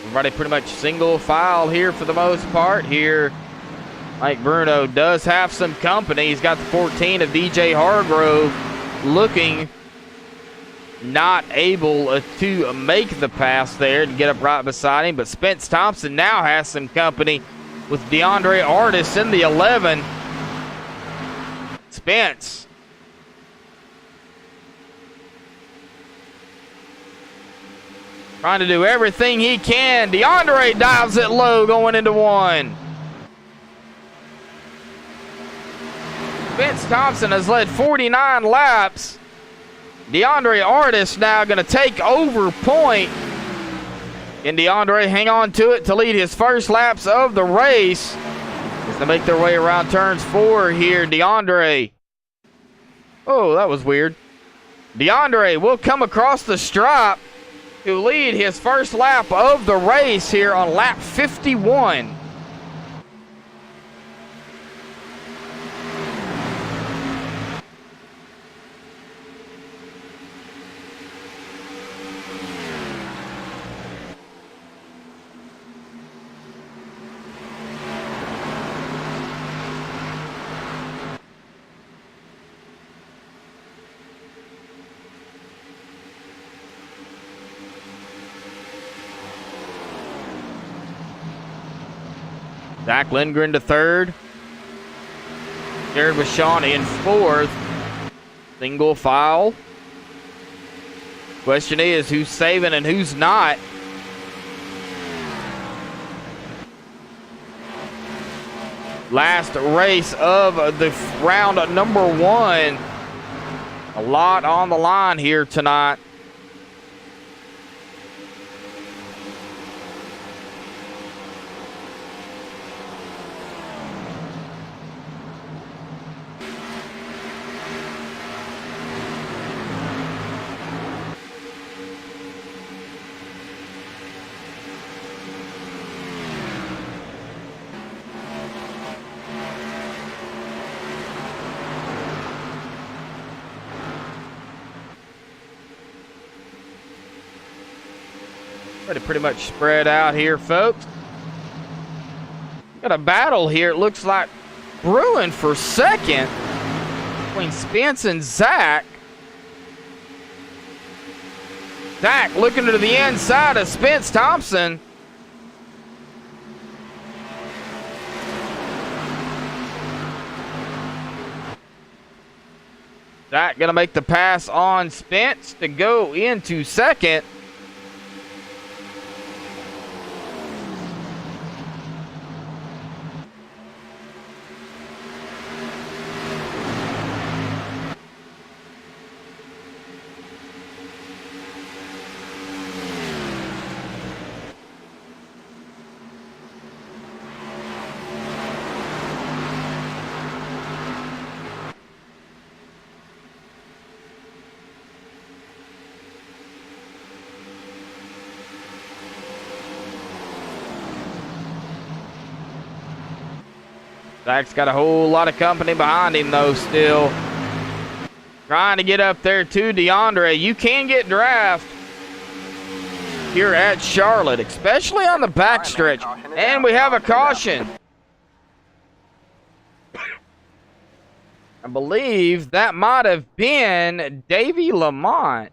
Speaker 2: Everybody pretty much single file here for the most part. Here, Mike Bruno does have some company. He's got the 14 of DJ Hargrove looking not able to make the pass there to get up right beside him. But Spence Thompson now has some company with DeAndre Artis in the 11. Spence trying to do everything he can. DeAndre dives it low going into 1. Spence Thompson has led 49 laps. DeAndre Artis now going to take over point. Can DeAndre hang on to it to lead his first laps of the race? As they make their way around turns 4 here. DeAndre. Oh, that was weird. DeAndre will come across the stripe to lead his first lap of the race here on lap 51. Zach Lindgren to 3rd. Jared Washon in 4th. Single file. Question is, who's saving and who's not? Last race of the round number 1. A lot on the line here tonight. Pretty much spread out here, folks. Got a battle here. It looks like brewing for second between Spence and Zach. Zach looking to the inside of Spence Thompson. Zach gonna make the pass on Spence to go into second. Zach's got a whole lot of company behind him, though, still. Trying to get up there to DeAndre. You can get draft here at Charlotte, especially on the backstretch. And we have a caution. I believe that might have been Davey Lamont.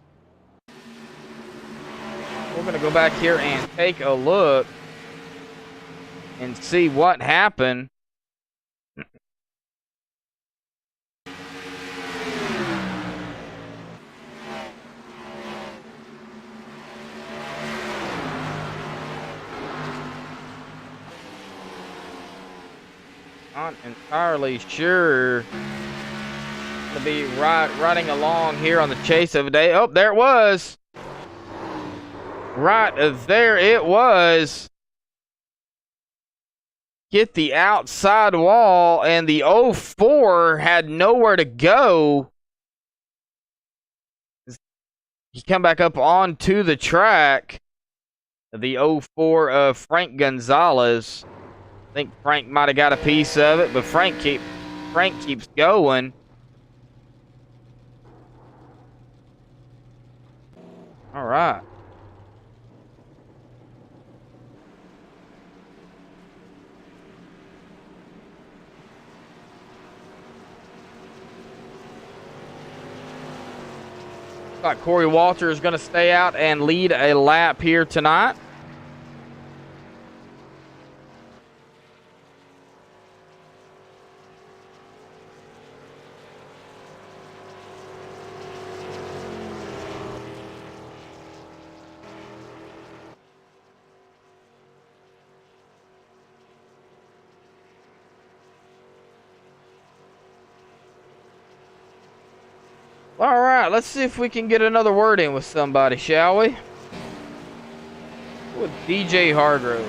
Speaker 2: We're going to go back here and take a look and see what happened. Not entirely sure. To be riding along here on the chase of the day. Oh, there it was. Right there it was. Get the outside wall, and the 04 had nowhere to go. He come back up onto the track. The 04 of Frank Gonzalez. I think Frank might have got a piece of it, but Frank keeps going. All right. Looks like Corey Walter is going to stay out and lead a lap here tonight. All right, let's see if we can get another word in with somebody, shall we? With DJ Hargrove.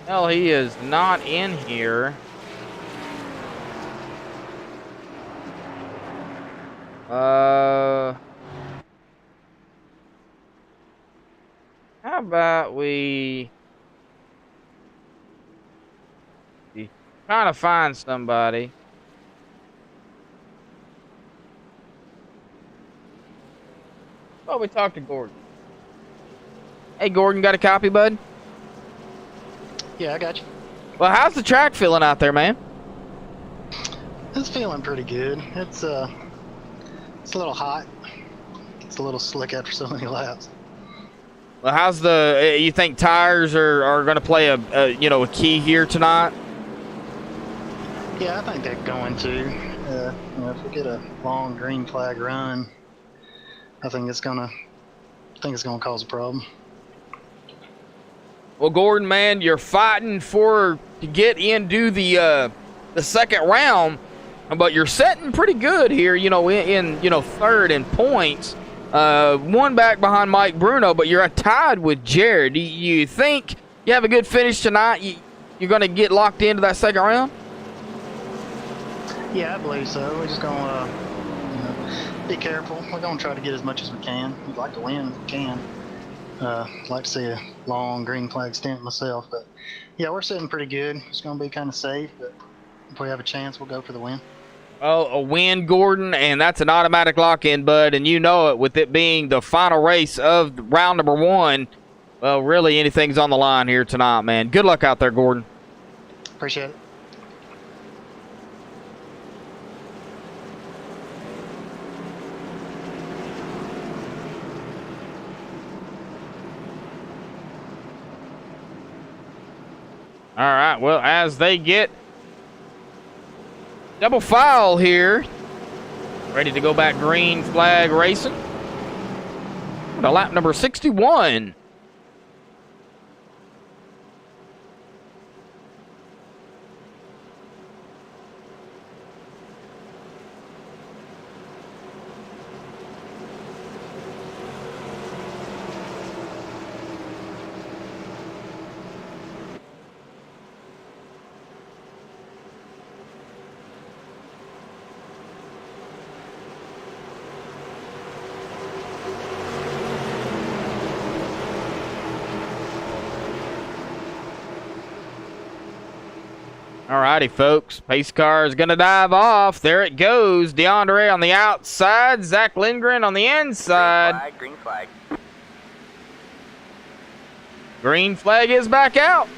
Speaker 2: Well, he is not in here. How about we trying to find somebody? Oh, we talked to Gordon. Hey, Gordon, got a copy, bud?
Speaker 9: Yeah, I got you.
Speaker 2: Well, how's the track feeling out there, man?
Speaker 9: It's feeling pretty good. It's a little hot. It's a little slick after so many laps.
Speaker 2: Well, how's the? You think tires are going to play a key here tonight?
Speaker 9: Yeah, I think they're going to. If we get a long green flag run, I think it's gonna cause a problem.
Speaker 2: Well, Gordon, man, you're fighting to get into the second round, but you're setting pretty good here. In third in points, one back behind Mike Bruno, but you're tied with Jared. Do you think you have a good finish tonight? You're going to get locked into that second round?
Speaker 9: Yeah, I believe so. We're just gonna be careful. We're gonna try to get as much as we can. We'd like to win if we can. I'd like to see a long green flag stint myself, but yeah, we're sitting pretty good. It's gonna be kind of safe, but if we have a chance, we'll go for the win.
Speaker 2: Oh, a win, Gordon, and that's an automatic lock-in, bud, and you know it, with it being the final race of round number 1. Well, really, anything's on the line here tonight, man. Good luck out there, Gordon.
Speaker 9: Appreciate it.
Speaker 2: All right, well, as they get double file here, ready to go back green flag racing. To lap number 61. Alrighty, folks. Pace car is going to dive off. There it goes. DeAndre on the outside. Zach Lindgren on the inside.
Speaker 10: Green flag.
Speaker 2: Green flag is back out.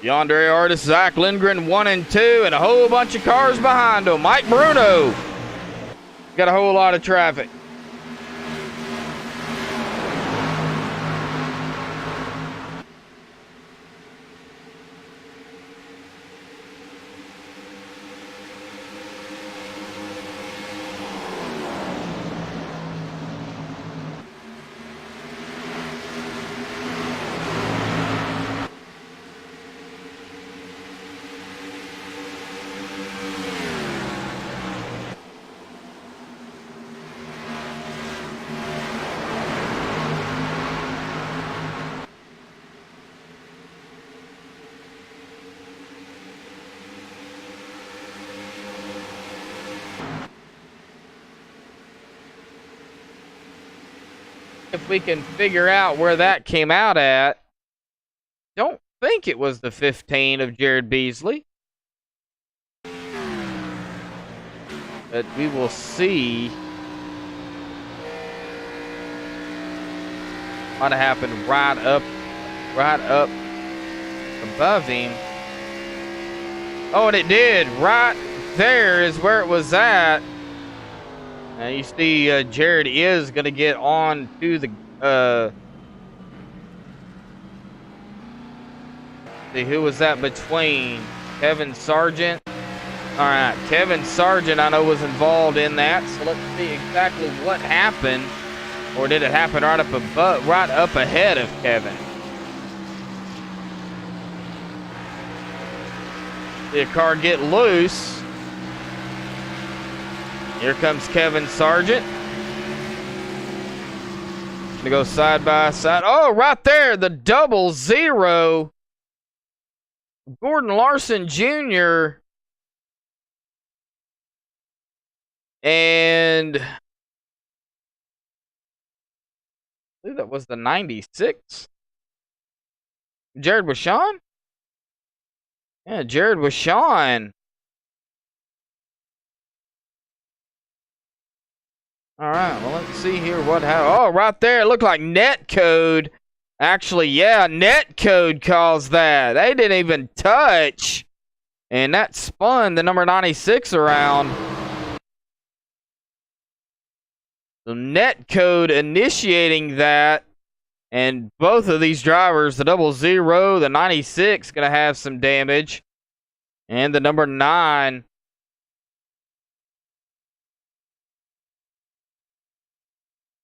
Speaker 2: DeAndre Artist, Zach Lindgren 1 and 2, and a whole bunch of cars behind him. Mike Bruno got a whole lot of traffic. If we can figure out where that came out at. Don't think it was the 15 of Jared Beasley. But we will see. Might have happened right up above him. Oh, and it did. Right there is where it was at. Now you see Jared is going to get on to the... see, who was that between? Kevin Sargent. All right, Kevin Sargent I know was involved in that. So let's see exactly what happened. Or did it happen right up above, right up ahead of Kevin? See a car get loose. Here comes Kevin Sargent. Gonna go side by side. Oh, right there, the 00. Gordon Larson Jr. And I believe that was the 96. Jared with Sean? Yeah, Jared with Sean. All right, well, let's see here what happened. Oh, right there, it looked like netcode. Actually, yeah, netcode caused that. They didn't even touch. And that spun the number 96 around. So netcode initiating that. And both of these drivers, the 00, the 96, going to have some damage. And the number 9.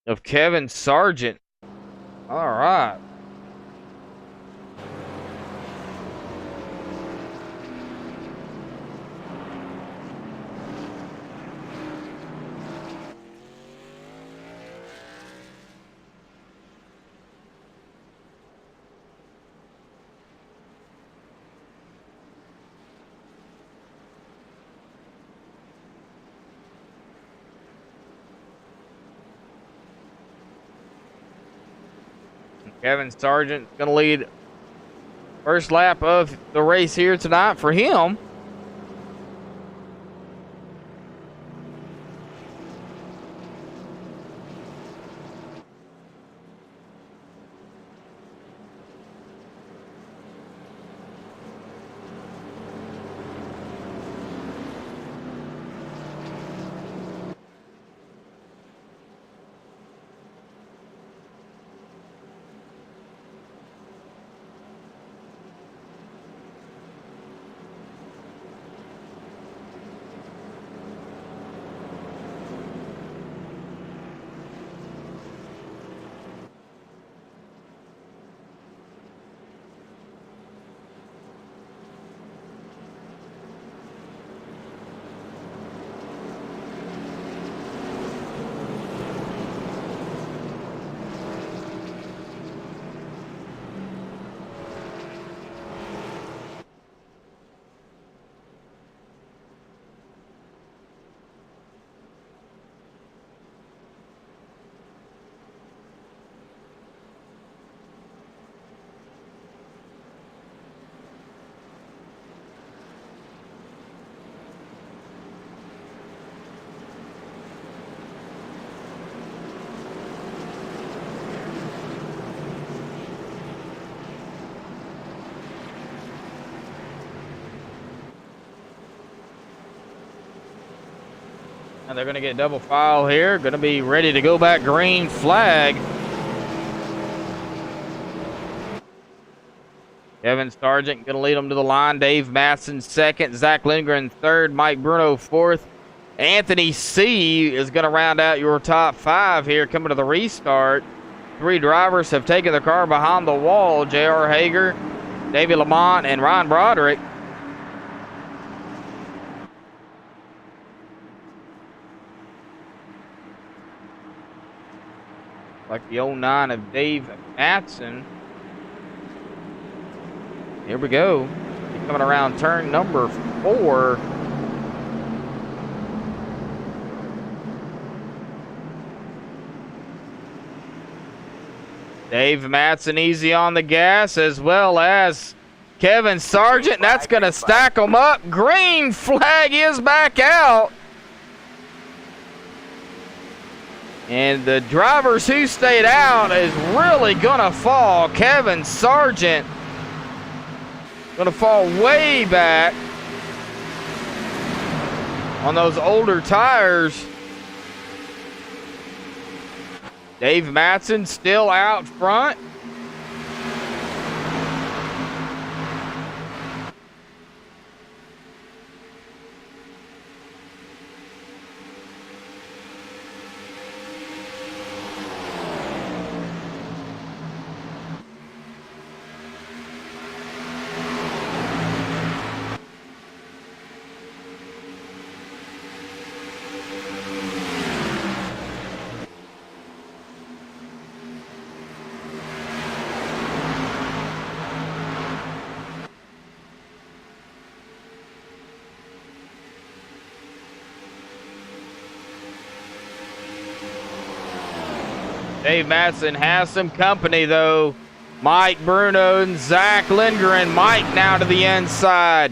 Speaker 2: Of Kevin Sargent. All right. Kevin Sargent going to lead first lap of the race here tonight for him. And they're going to get double file here. Going to be ready to go back green flag. Kevin Sargent going to lead them to the line. Dave Matson second. Zach Lindgren third. Mike Bruno fourth. Anthony C. is going to round out your top 5 here coming to the restart. 3 drivers have taken the car behind the wall. J.R. Hager, Davey Lamont, and Ryan Broderick. Like the 09 of Dave Matson. Here we go. Coming around turn number 4. Dave Matson easy on the gas, as well as Kevin Sargent. That's going to stack them up. Green flag is back out. And the drivers who stayed out is really going to fall. Kevin Sargent going to fall way back on those older tires. Dave Matson still out front. Dave Matson has some company, though. Mike Bruno and Zach Lindgren. Mike now to the inside.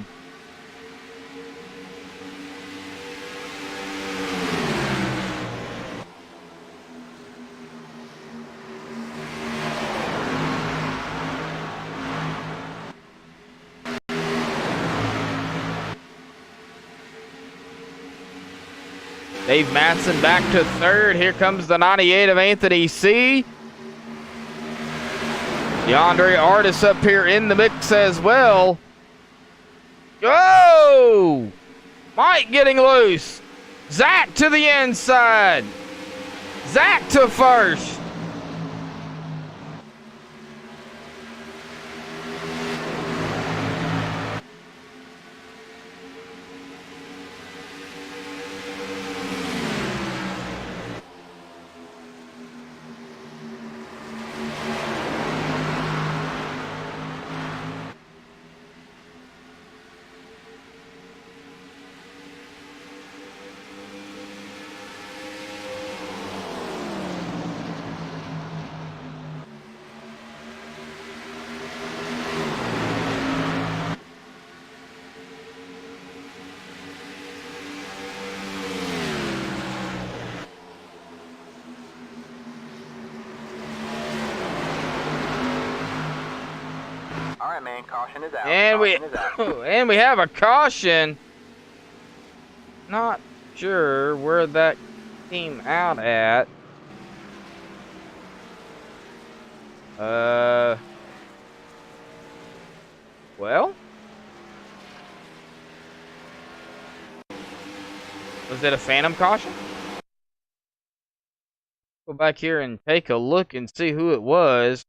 Speaker 2: Dave Matson back to third. Here comes the 98 of Anthony C. DeAndre Artis up here in the mix as well. Oh! Mike getting loose. Zach to the inside. Zach to first.
Speaker 10: Man, caution is out.
Speaker 2: And we have a caution. Not sure where that came out at. Well, was it a phantom caution? Go back here and take a look and see who it was.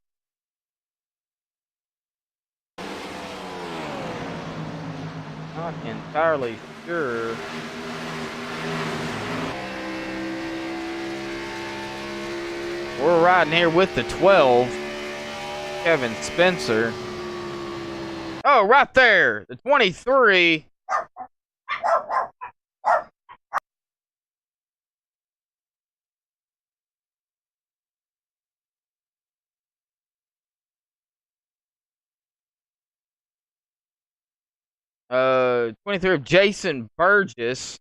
Speaker 2: Not entirely sure. We're riding here with the 12, Kevin Spencer. Oh, right there, the 23. Uh, 23 of Jason Burgess.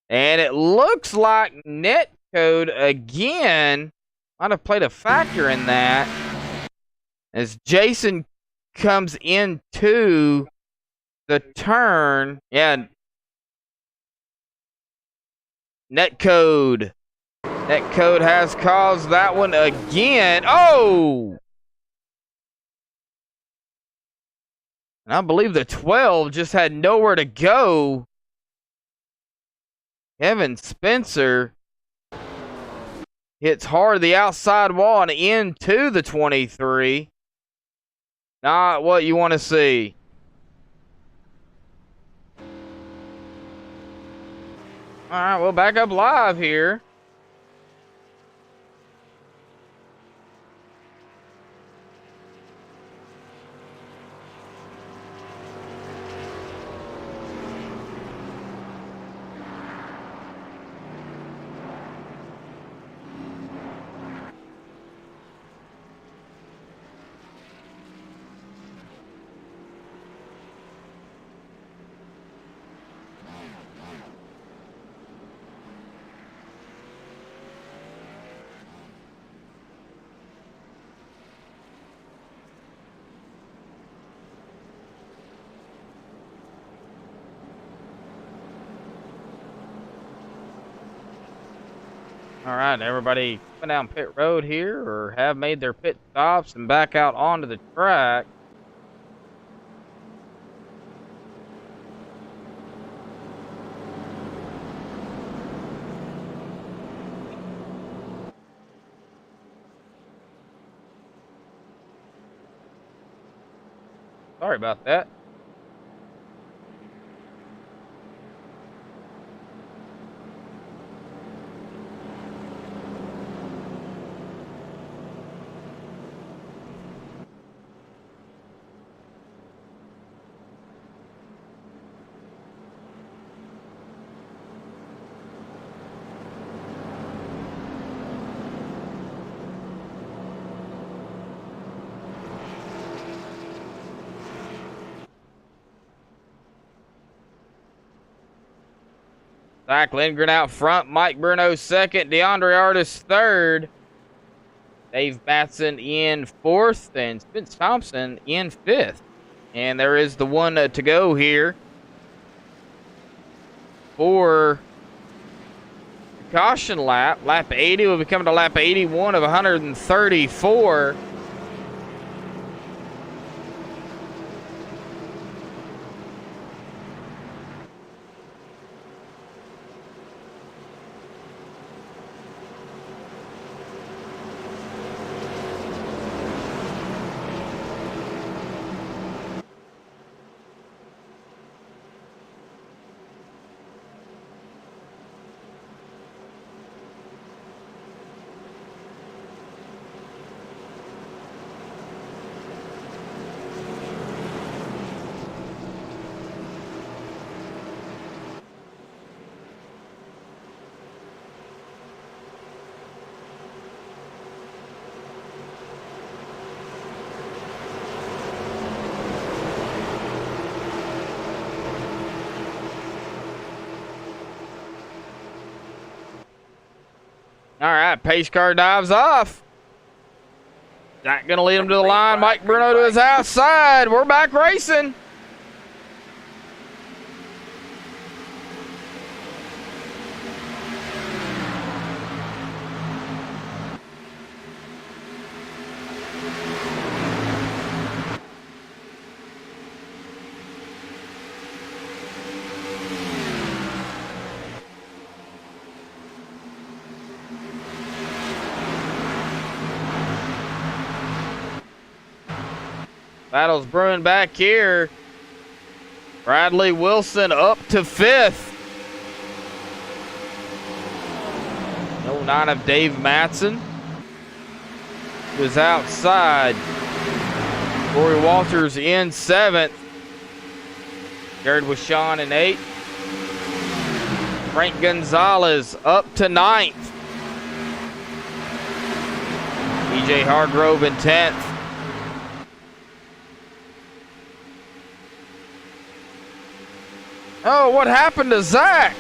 Speaker 2: And it looks like netcode again might have played a factor in that, as Jason comes into the turn. Yeah, netcode has caused that one again. Oh, and I believe the 12 just had nowhere to go. Kevin Spencer hits hard the outside wall and into the 23. Not what you want to see. All right, we'll back up live here. All right, everybody coming down pit road here, or have made their pit stops and back out onto the track. Sorry about that. Zach Lindgren out front. Mike Bruno second. DeAndre Artis third. Dave Matson in fourth. And Spence Thompson in fifth. And there is the one to go here for the caution lap. Lap 80 will be coming to lap 81 of 134. All right, pace car dives off. Zach gonna lead him to the line. Mike Bruno to his outside. We're back racing. Battles brewing back here. Bradley Wilson up to fifth. 09 of Dave Matson was outside. Corey Walters in seventh. Jared Wishon in eighth. Frank Gonzalez up to ninth. EJ Hargrove in 10th. Oh, what happened to Zach?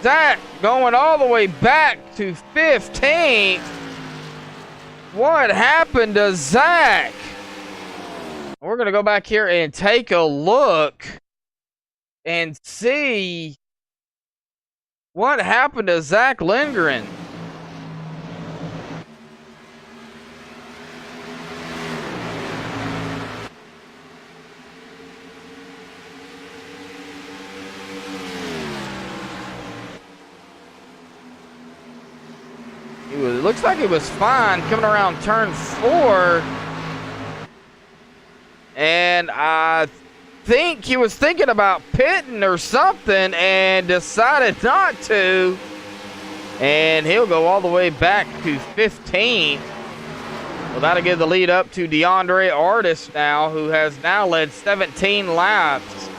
Speaker 2: Zach going all the way back to 15th. What happened to Zach? We're going to go back here and take a look and see what happened to Zach Lindgren. It looks like it was fine coming around turn 4. And I think he was thinking about pitting or something and decided not to. And he'll go all the way back to 15th. Well, that'll give the lead up to DeAndre Artis now, who has now led 17 laps.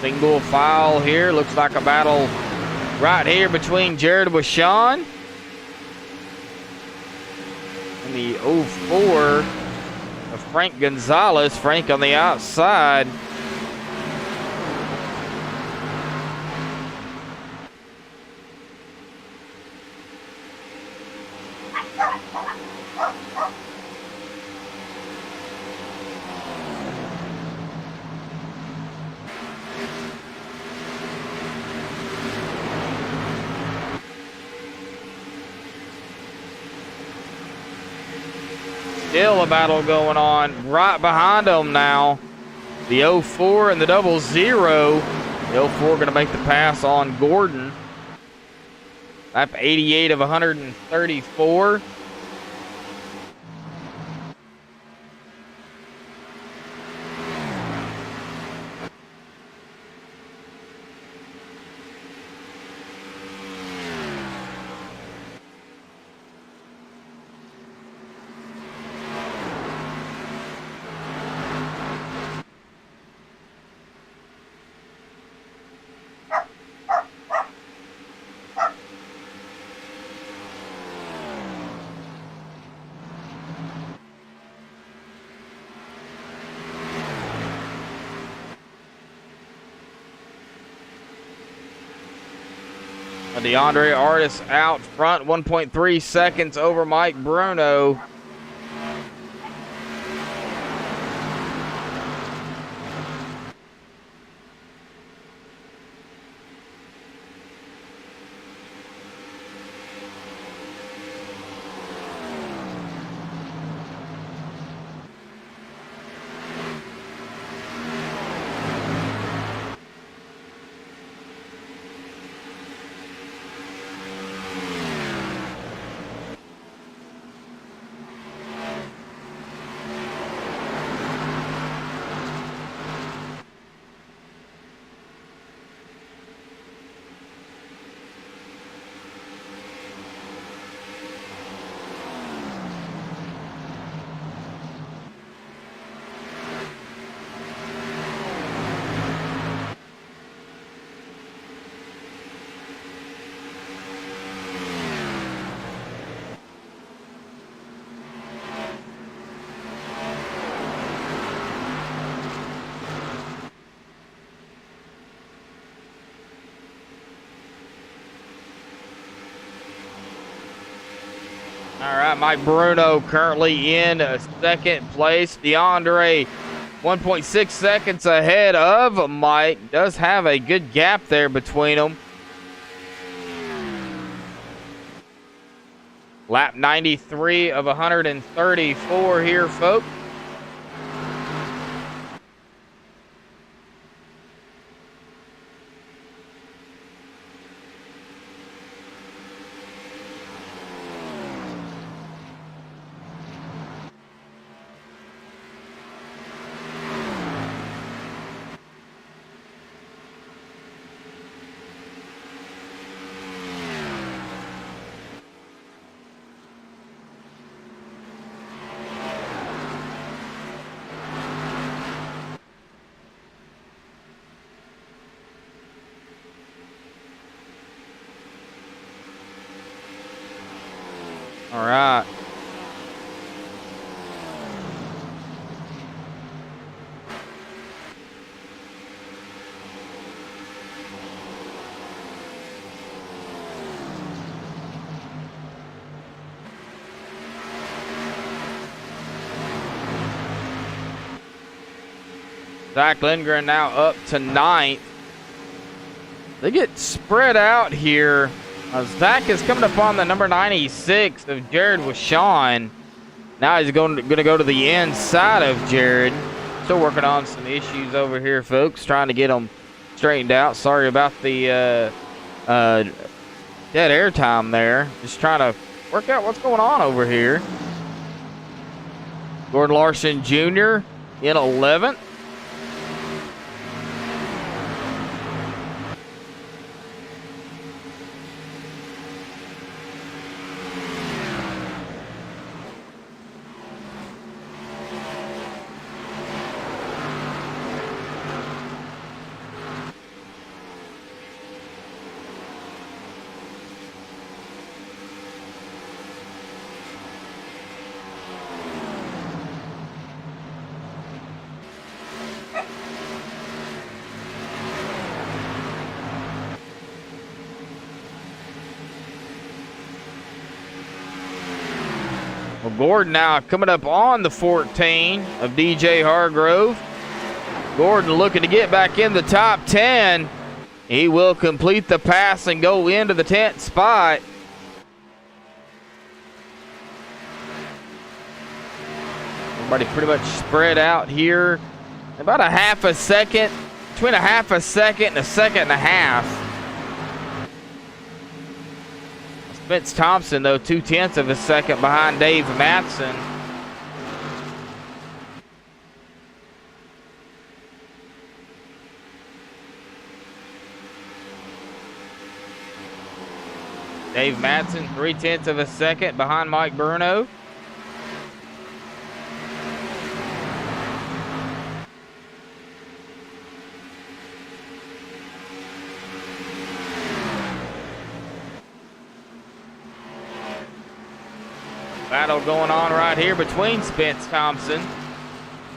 Speaker 2: Single file here. Looks like a battle right here between Jared Wishon and the 04 of Frank Gonzalez. Frank on the outside. Still a battle going on right behind them now. The 04 and the 00. The 04 going to make the pass on Gordon. Lap 88 of 134. DeAndre Artis out front, 1.3 seconds over Mike Bruno. All right, Mike Bruno currently in second place. DeAndre 1.6 seconds ahead of Mike. Does have a good gap there between them. Lap 93 of 134 here, folks. All right. Zach Lindgren now up to 9th. They get spread out here. Zach is coming upon the number 96 of Jared Washon. Now he's going to go to the inside of Jared. Still working on some issues over here, folks. Trying to get them straightened out. Sorry about the dead air time there. Just trying to work out what's going on over here. Gordon Larson Jr. in 11th. Well, Gordon now coming up on the 14 of DJ Hargrove. Gordon looking to get back in the top 10. He will complete the pass and go into the 10th spot. Everybody pretty much spread out here. About a half a second, between a half a second and a second and a half. Spence Thompson, though, 2/10 of a second behind Dave Matson. Dave Matson, 3/10 of a second behind Mike Bruno. Battle going on right here between Spence Thompson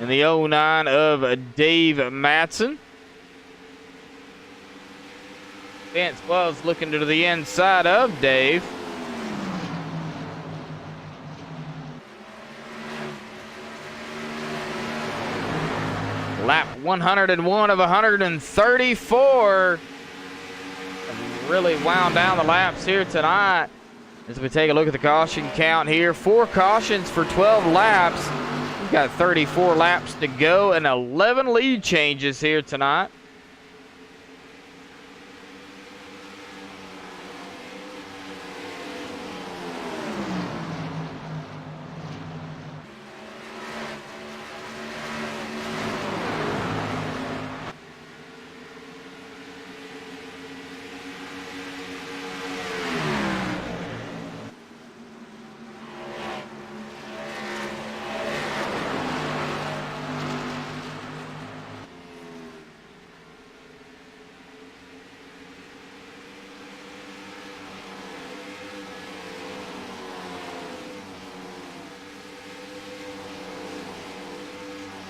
Speaker 2: and the 09 of Dave Matson. Spence was looking to the inside of Dave. Lap 101 of 134. Really wound down the laps here tonight. As we take a look at the caution count here, 4 cautions for 12 laps. We've got 34 laps to go and 11 lead changes here tonight.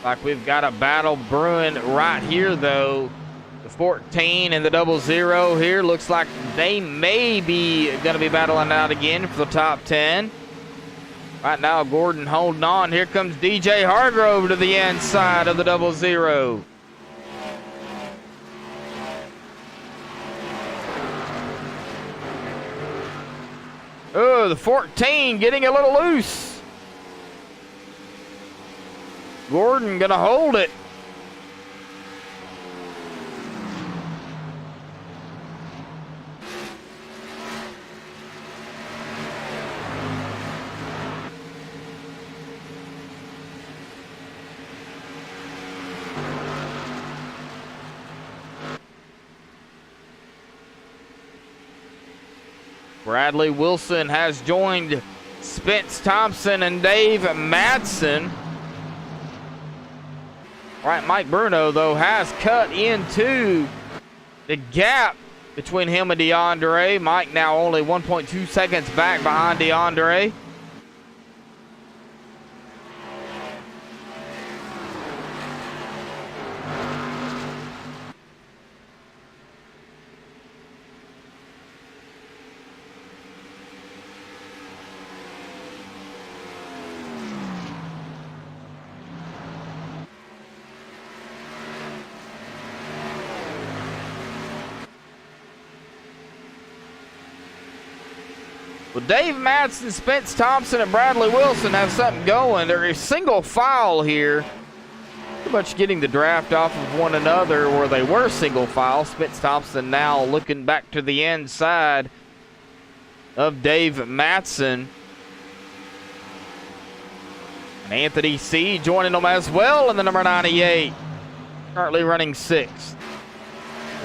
Speaker 2: Like we've got a battle brewing right here, though. The 14 and the 00 here looks like they may be going to be battling out again for the top 10. Right now, Gordon holding on. Here comes DJ Hargrove to the inside of the 00. Oh, the 14 getting a little loose. Gordon gonna hold it. Bradley Wilson has joined Spence Thompson and Dave Matson. Right, Mike Bruno, though, has cut into the gap between him and DeAndre. Mike now only 1.2 seconds back behind DeAndre. Well, Dave Matson, Spence Thompson, and Bradley Wilson have something going. They're a single file here. Pretty much getting the draft off of one another where they were single file. Spence Thompson now looking back to the inside of Dave Matson. And Anthony C. joining them as well in the number 98. Currently running 6th.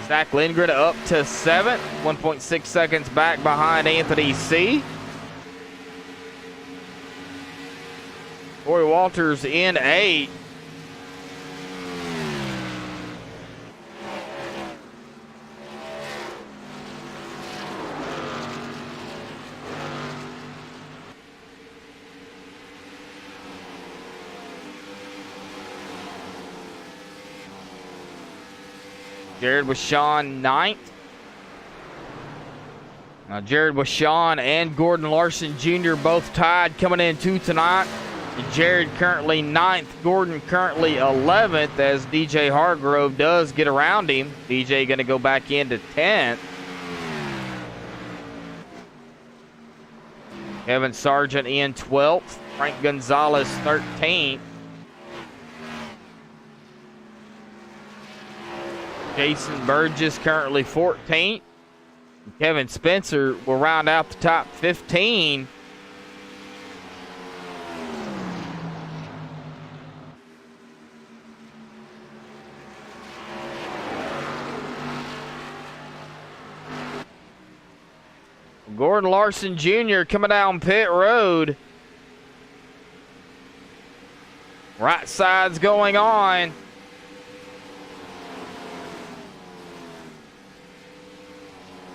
Speaker 2: Zach Lindgren up to 7th, 1.6 seconds back behind Anthony C. Corey Walters in 8th. Jared Washon 9th. Now Jared Washon and Gordon Larson Jr. both tied coming into tonight. And Jared currently 9th, Gordon currently 11th as DJ Hargrove does get around him. DJ going to go back into 10th. Kevin Sargent in 12th. Frank Gonzalez 13th. Jason Burgess currently 14th. Kevin Spencer will round out the top 15. Gordon Larson Jr. coming down pit road. Right side's going on.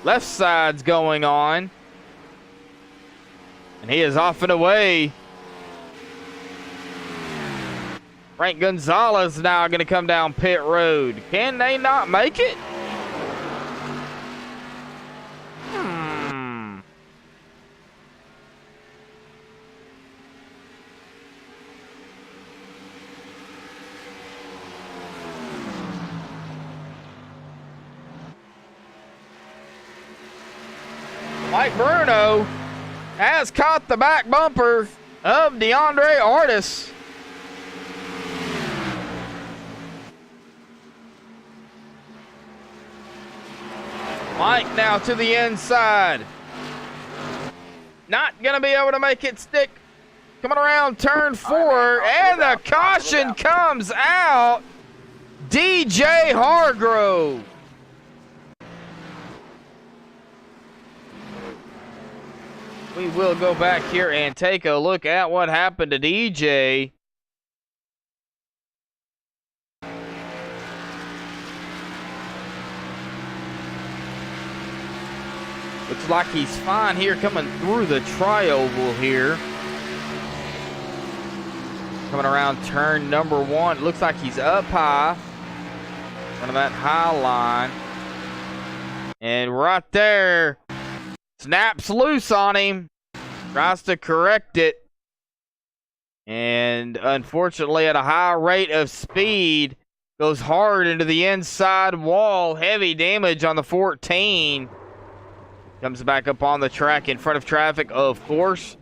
Speaker 2: Left side's going on. And he is off and away. Frank Gonzalez now going to come down pit road. Can they not make it? Mike Bruno has caught the back bumper of DeAndre Artis. Mike now to the inside. Not going to be able to make it stick. Coming around turn 4, and the caution comes out. DJ Hargrove. We will go back here and take a look at what happened to DJ. Looks like he's fine here coming through the tri-oval here. Coming around turn number 1. Looks like he's up high. In front of that high line. And right there. Snaps loose on him. Tries to correct it. And unfortunately at a high rate of speed. Goes hard into the inside wall. Heavy damage on the 14. Comes back up on the track in front of traffic, of course.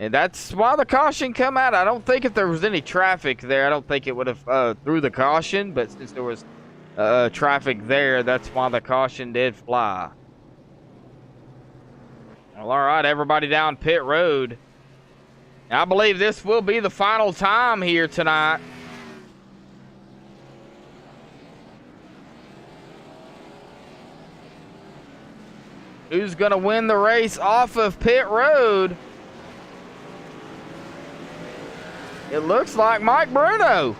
Speaker 2: And that's why the caution come out. I don't think if there was any traffic there, I don't think it would have threw the caution. But since there was traffic there, that's why the caution did fly. Well, all right, everybody down pit road. I believe this will be the final time here tonight. Who's going to win the race off of pit road? It looks like Mike Bruno.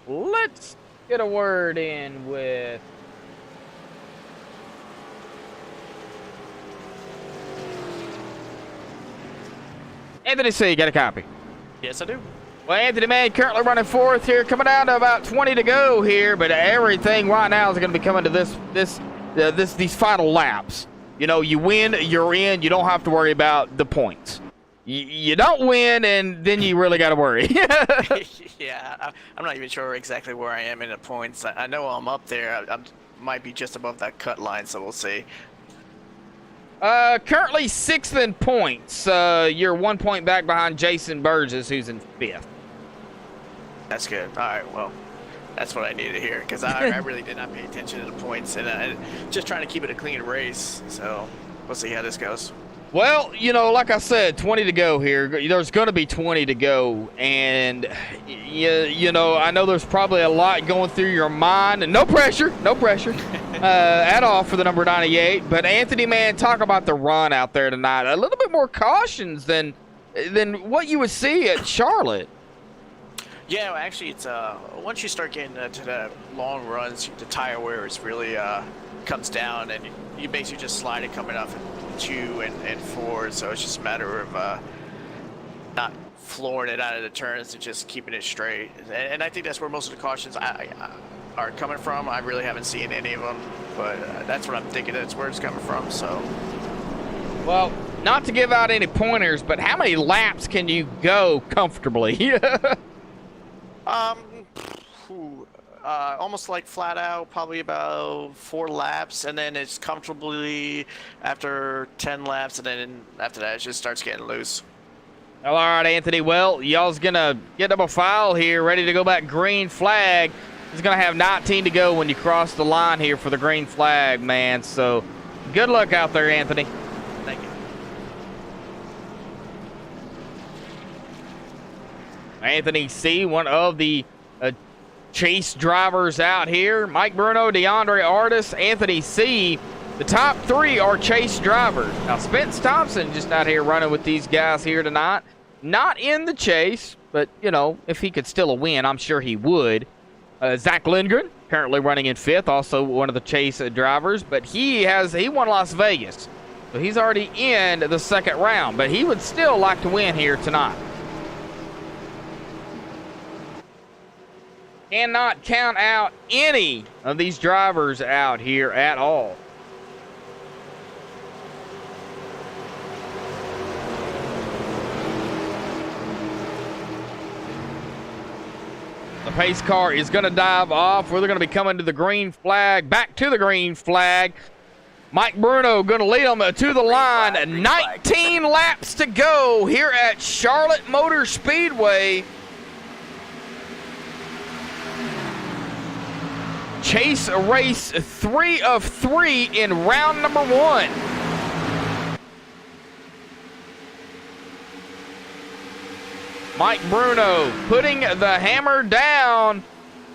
Speaker 2: Let's get a word in with Anthony C. Got a copy?
Speaker 11: Yes, I do.
Speaker 2: Well, Anthony, man, currently running 4th here, coming down to about 20 to go here, but everything right now is going to be coming to these final laps. You know, you win, you're in. You don't have to worry about the points. You don't win, and then you really got to worry.
Speaker 11: Yeah, I'm not even sure exactly where I am in the points. I know I'm up there. I might be just above that cut line, so we'll see.
Speaker 2: Currently 6th in points. You're 1 point back behind Jason Burgess, who's in 5th.
Speaker 11: That's good. All right, well, that's what I needed to hear, because I really did not pay attention to the points, and just trying to keep it a clean race. So we'll see how this goes.
Speaker 2: Well, you know, like I said, 20 to go here. There's going to be 20 to go, and you know, I know there's probably a lot going through your mind, and no pressure at all for the number 98. But Anthony, man, talk about the run out there tonight. A little bit more cautions than what you would see at Charlotte.
Speaker 11: Yeah, well, actually, it's once you start getting to the long runs, the tire wear is really comes down, and you basically just slide it coming off 2 and 4. So it's just a matter of not flooring it out of the turns and just keeping it straight. And I think that's where most of the cautions are coming from. I really haven't seen any of them, but that's what I'm thinking. That's where it's coming from. So,
Speaker 2: well, not to give out any pointers, but how many laps can you go comfortably?
Speaker 11: almost like flat out, probably about 4 laps, and then it's comfortably after 10 laps, and then after that it just starts getting loose.
Speaker 2: All right, Anthony. Well, y'all's gonna get up a file here, ready to go back green flag. It's gonna have 19 to go when you cross the line here for the green flag, man. So good luck out there, Anthony.
Speaker 11: Thank you.
Speaker 2: Anthony C., one of the chase drivers out here. Mike Bruno, DeAndre Artis, Anthony C. The top 3 are chase drivers. Now, Spence Thompson just out here running with these guys here tonight. Not in the chase, but, you know, if he could steal a win, I'm sure he would. Zach Lindgren, currently running in 5th, also one of the chase drivers, but he won Las Vegas. So he's already in the 2nd round, but he would still like to win here tonight. Cannot count out any of these drivers out here at all. The pace car is going to dive off. We're going to be coming to the green flag, back to the green flag. Mike Bruno going to lead them to the line. 19 laps to go here at Charlotte Motor Speedway. Chase race 3 of 3 in round number 1. Mike Bruno putting the hammer down.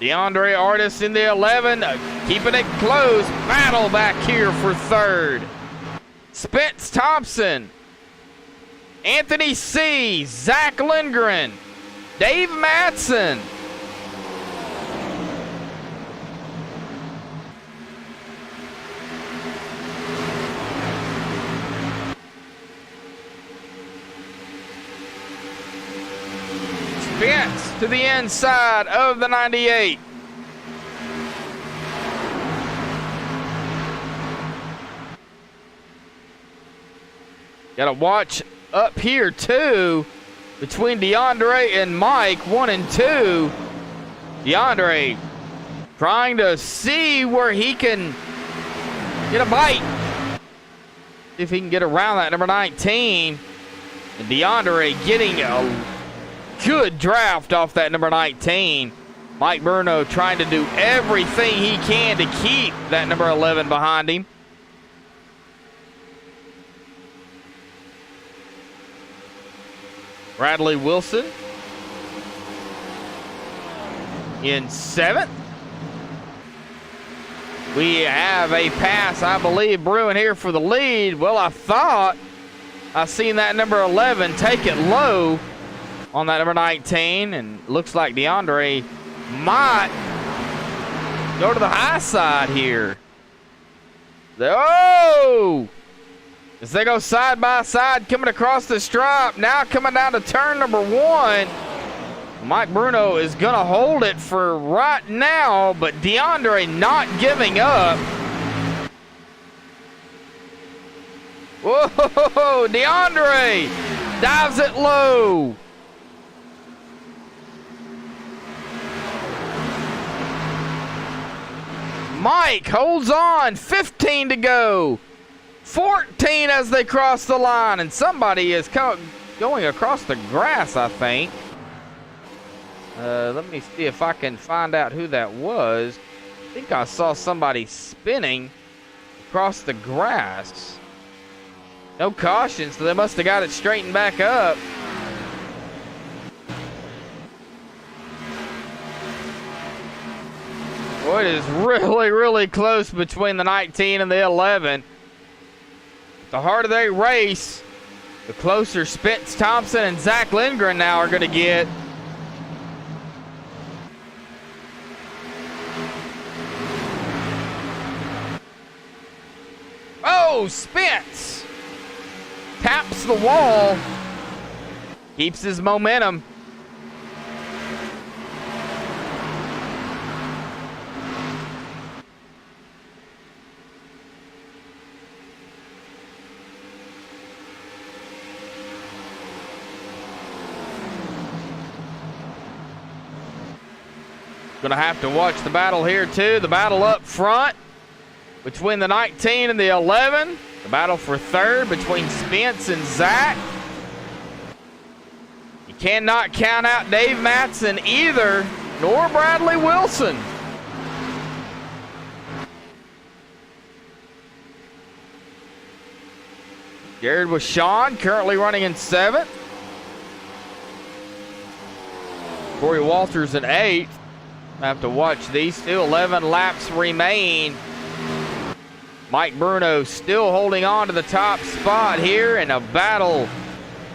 Speaker 2: DeAndre Artis in the 11, keeping it close. Battle back here for 3rd. Spence Thompson, Anthony C., Zach Lindgren, Dave Madsen. Spence to the inside of the 98. Got to watch up here, too, between DeAndre and Mike, 1 and 2. DeAndre trying to see where he can get a bite. See if he can get around that number 19. And DeAndre getting a good draft off that number 19. Mike Bruno trying to do everything he can to keep that number 11 behind him. Bradley Wilson in 7th. We have a pass, I believe, brewing here for the lead. Well, I thought I seen that number 11 take it low on that number 19, and looks like DeAndre might go to the high side here. Oh! As they go side by side, coming across the stripe, now coming down to turn number 1. Mike Bruno is going to hold it for right now, but DeAndre not giving up. Whoa, DeAndre dives it low. Mike holds on, 15 to go. 14 as they cross the line, and somebody is going across the grass, I think. Let me see if I can find out who that was. I think I saw somebody spinning across the grass. No caution, so they must have got it straightened back up. Boy, it is really, really close between the 19 and the 11. The harder they race, the closer Spence Thompson and Zach Lindgren now are going to get. Oh, Spence taps the wall, keeps his momentum. Gonna have to watch the battle here too. The battle up front between the 19 and the 11. The battle for third between Spence and Zach. You cannot count out Dave Matson either, nor Bradley Wilson. Jared with Sean currently running in 7th. Corey Walters in 8th. I have to watch these two. 11 laps remain. Mike Bruno still holding on to the top spot here in a battle.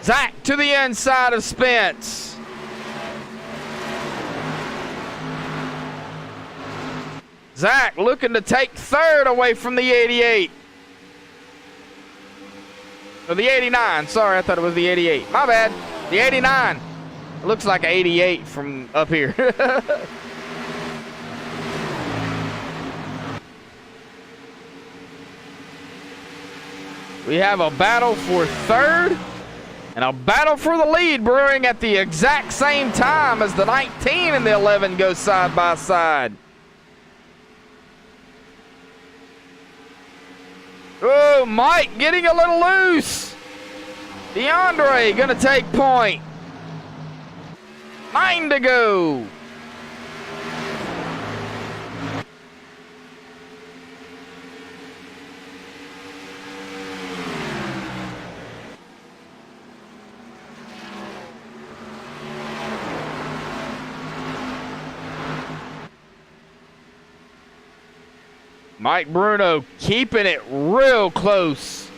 Speaker 2: Zach to the inside of Spence. Zach looking to take third away from the 88. Oh, the 89. Sorry, I thought it was the 88. My bad. The 89. It looks like an 88 from up here. We have a battle for third and a battle for the lead brewing at the exact same time as the 19 and the 11 go side by side. Oh, Mike getting a little loose. DeAndre gonna take point. 9 to go. Mike Bruno keeping it real close.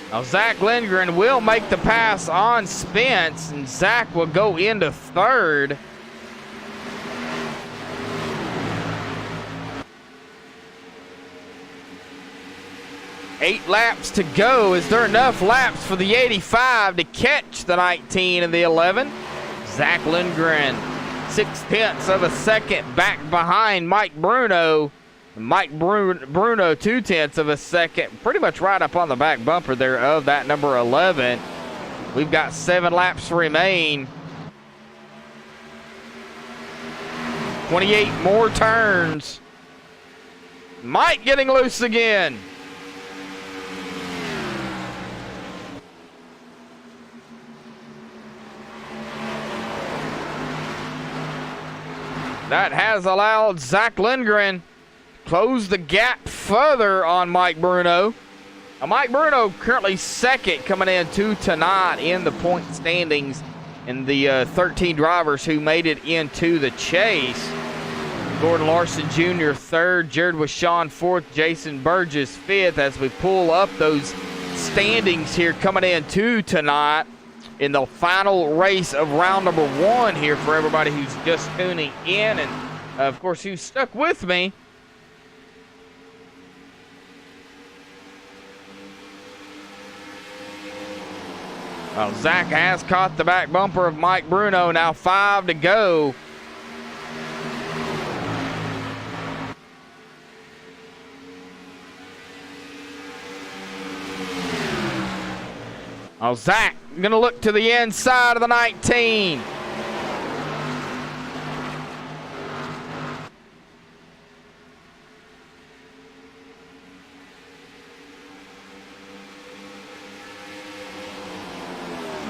Speaker 2: Now Zach Lindgren will make the pass on Spence, and Zach will go into third. Eight laps to go. Is there enough laps for the 85 to catch the 19 and the 11? Zach Lindgren, 0.6 of a second back behind Mike Bruno. Mike Bruno, 0.2 of a second, pretty much right up on the back bumper there of that number 11. We've got 7 laps remain. 28 more turns. Mike getting loose again. That has allowed Zach Lindgren close the gap further on Mike Bruno. Now, Mike Bruno currently second, coming in 2 tonight in the point standings in the 13 drivers who made it into the chase. Gordon Larson Jr. third, Jared Wishon fourth, Jason Burgess fifth, as we pull up those standings here coming in 2 tonight in the final race of round number 1 here for everybody who's just tuning in and, of course, who's stuck with me. Well, Zach has caught the back bumper of Mike Bruno. Now 5 to go. Oh, Zach going to look to the inside of the 19.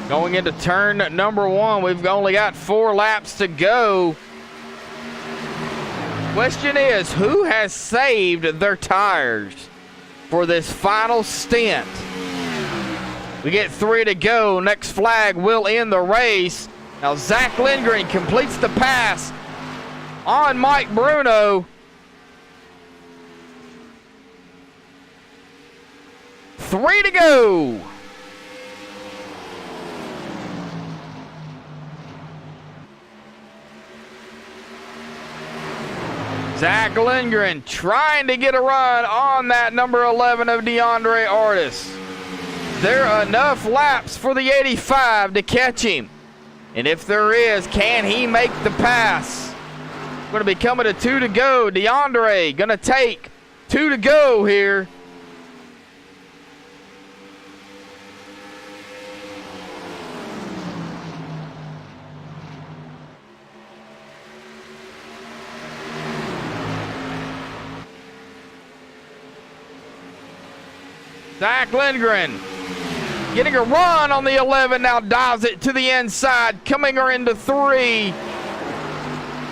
Speaker 2: Going into turn number 1, we've only got 4 laps to go. Question is, who has saved their tires for this final stint? We get 3 to go. Next flag will end the race. Now Zach Lindgren completes the pass on Mike Bruno. 3 to go. Zach Lindgren trying to get a run on that number 11 of DeAndre Artis. There are enough laps for the 85 to catch him. And if there is, can he make the pass? Going to be coming to 2 to go. DeAndre going to take 2 to go here. Zach Lindgren getting a run on the 11, now dives it to the inside, coming her into 3.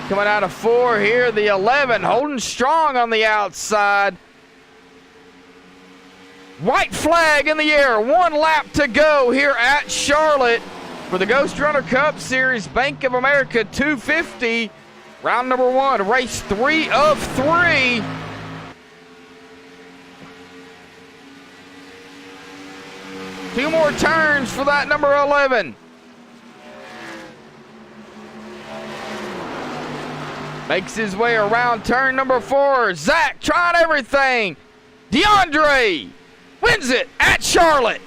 Speaker 2: Coming out of 4 here, the 11 holding strong on the outside. White flag in the air, 1 lap to go here at Charlotte for the Ghost Runner Cup Series Bank of America 250. Round number 1, race 3 of 3. Two more turns for that number 11. Makes his way around turn number 4. Zach trying everything. DeAndre wins it at Charlotte.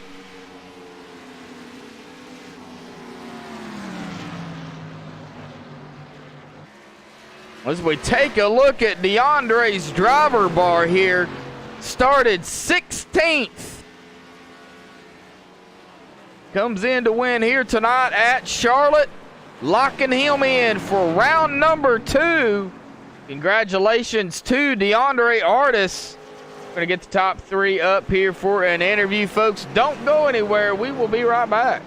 Speaker 2: As we take a look at DeAndre's driver bar here, started 16th. Comes in to win here tonight at Charlotte, locking him in for round number 2. Congratulations to DeAndre Artis. We're going to get the top 3 up here for an interview, folks. Don't go anywhere. We will be right back.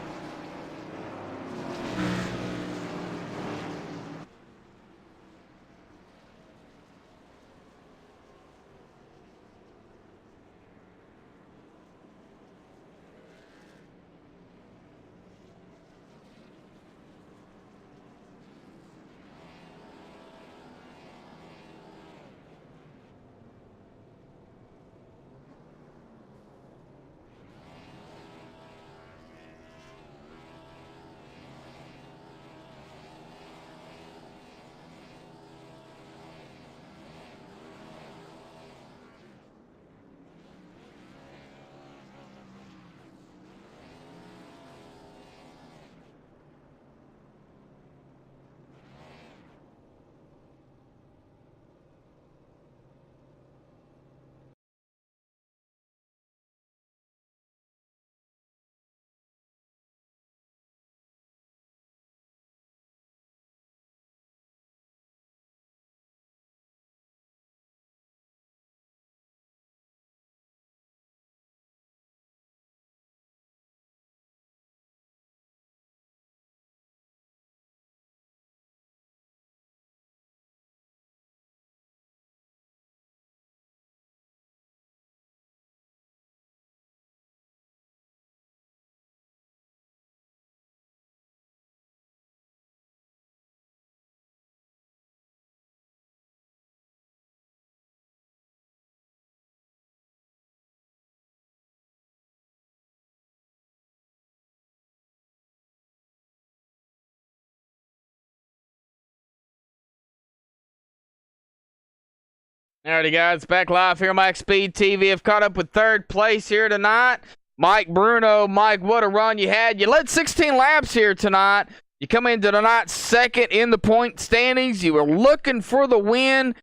Speaker 2: Alrighty, guys, back live here on MaxSpeedTV. Have caught up with 3rd place here tonight. Mike Bruno. Mike, what a run you had. You led 16 laps here tonight. You come into tonight 2nd in the point standings. You were looking for the win,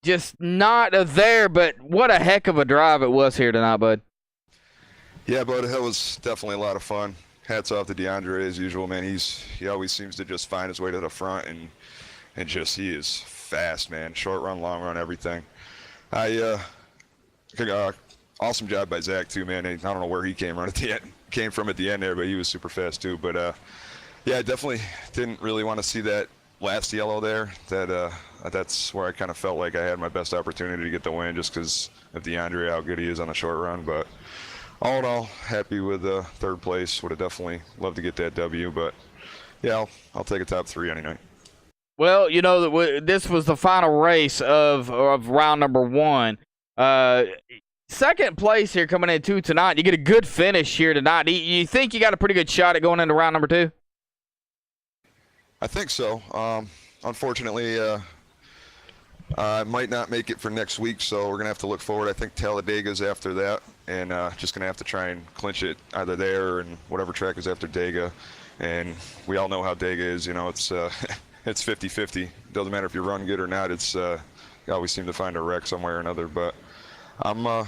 Speaker 2: just not there, but what a heck of a drive it was here tonight, bud.
Speaker 12: Yeah, bud, it was definitely a lot of fun. Hats off to DeAndre as usual, man. He always seems to just find his way to the front, and just he is fast, man. Short run, long run, everything. Awesome job by Zach too, man. I don't know where he came from at the end there, but he was super fast too. But yeah, I definitely didn't really want to see that last yellow there. That's where I kind of felt like I had my best opportunity to get the win, just because of DeAndre, how good he is on the short run. But all in all, happy with 3rd place. Would have definitely loved to get that W, but yeah, I'll take a top 3 any night.
Speaker 2: Well, you know, this was the final race of round number 1. 2nd place here coming in 2 tonight. You get a good finish here tonight. You think you got a pretty good shot at going into round number 2?
Speaker 12: I think so. Unfortunately, I might not make it for next week, so we're going to have to look forward. I think Talladega's after that, and just going to have to try and clinch it either there or in whatever track is after Dega. And we all know how Dega is. You know, it's it's 50-50. Doesn't matter if you run good or not. It's you always seem to find a wreck somewhere or another. But I'm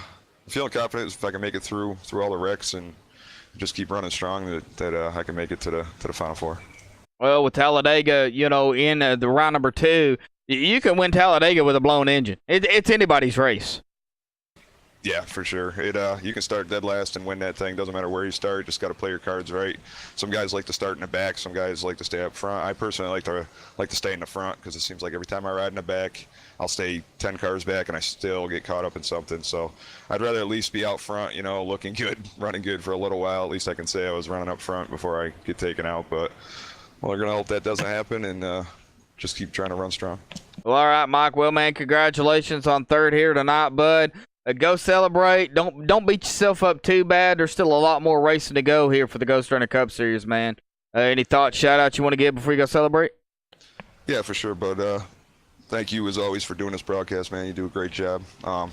Speaker 12: feeling confident if I can make it through all the wrecks and just keep running strong that I can make it to the Final Four.
Speaker 2: Well, with Talladega, you know, in the round number 2, you can win Talladega with a blown engine. It's anybody's race.
Speaker 12: Yeah, for sure. You can start dead last and win that thing. Doesn't matter where you start. Just got to play your cards right. Some guys like to start in the back. Some guys like to stay up front. I personally like to stay in the front because it seems like every time I ride in the back, I'll stay 10 cars back and I still get caught up in something. So I'd rather at least be out front, looking good, running good for a little while. At least I can say I was running up front before I get taken out. But we're gonna hope that doesn't happen and just keep trying to run strong.
Speaker 2: Well, all right, Mike. Well, man, congratulations on third here tonight, bud. Go celebrate. Don't beat yourself up too bad. There's still a lot more racing to go here for the Ghost Runner Cup Series, man. Any thoughts, shout-outs you want to give before you go celebrate?
Speaker 12: Yeah, for sure, bud. Thank you, as always, for doing this broadcast, man. You do a great job.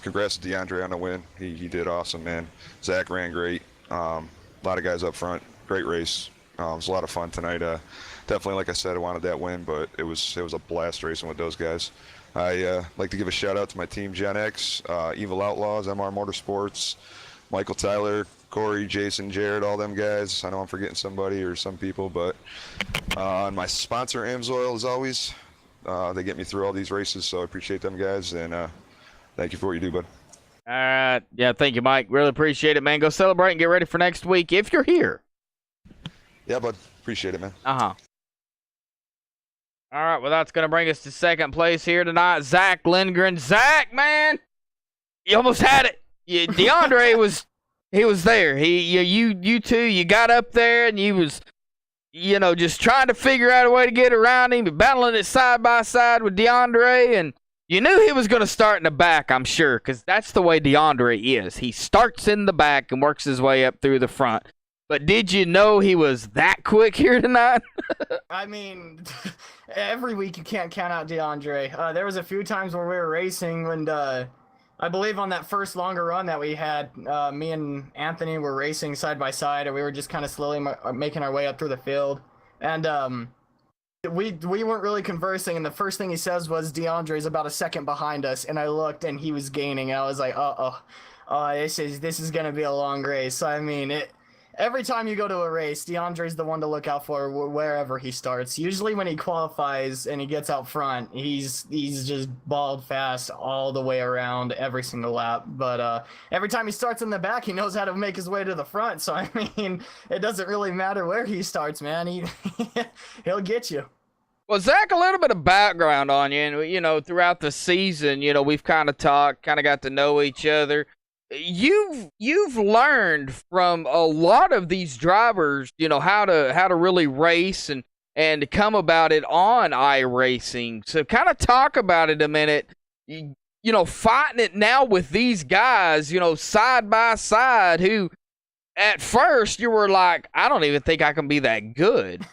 Speaker 12: Congrats to DeAndre on the win. He did awesome, man. Zach ran great. A lot of guys up front. Great race. It was a lot of fun tonight. Definitely, like I said, I wanted that win, but it was a blast racing with those guys. I like to give a shout out to my team, Gen X, Evil Outlaws, MR Motorsports, Michael Tyler, Corey, Jason, Jared, all them guys. I know I'm forgetting somebody or some people, but and my sponsor, Amsoil, as always. They get me through all these races, so I appreciate them guys, and thank you for what you do, bud.
Speaker 2: All right. Yeah, thank you, Mike. Really appreciate it, man. Go celebrate and get ready for next week if you're here.
Speaker 12: Yeah, bud. Appreciate it, man.
Speaker 2: Uh-huh. All right, well, that's going to bring us to second place here tonight. Zach Lindgren. Zach, man, you almost had it. DeAndre was there. You two, you got up there, and you was, just trying to figure out a way to get around him, battling it side by side with DeAndre, and you knew he was going to start in the back, I'm sure, because that's the way DeAndre is. He starts in the back and works his way up through the front. But did you know he was that quick here tonight?
Speaker 7: I mean, every week you can't count out DeAndre. There was a few times where we were racing when, I believe on that first longer run that we had, me and Anthony were racing side by side, and we were just kind of slowly making our way up through the field. And we weren't really conversing, and the first thing he says was, DeAndre's about a second behind us, and I looked, and he was gaining, and I was like, this is going to be a long race. So, I mean, every time you go to a race, DeAndre's the one to look out for wherever he starts. Usually when he qualifies and he gets out front, he's just balled fast all the way around every single lap. But every time he starts in the back, he knows how to make his way to the front. So, I mean, it doesn't really matter where he starts, man. He'll get you.
Speaker 2: Well, Zach, a little bit of background on you. And, throughout the season, we've kind of talked, kind of got to know each other. You've learned from a lot of these drivers, how to really race and come about it on iRacing. So kind of talk about it a minute. Fighting it now with these guys, side by side, who at first you were like, I don't even think I can be that good.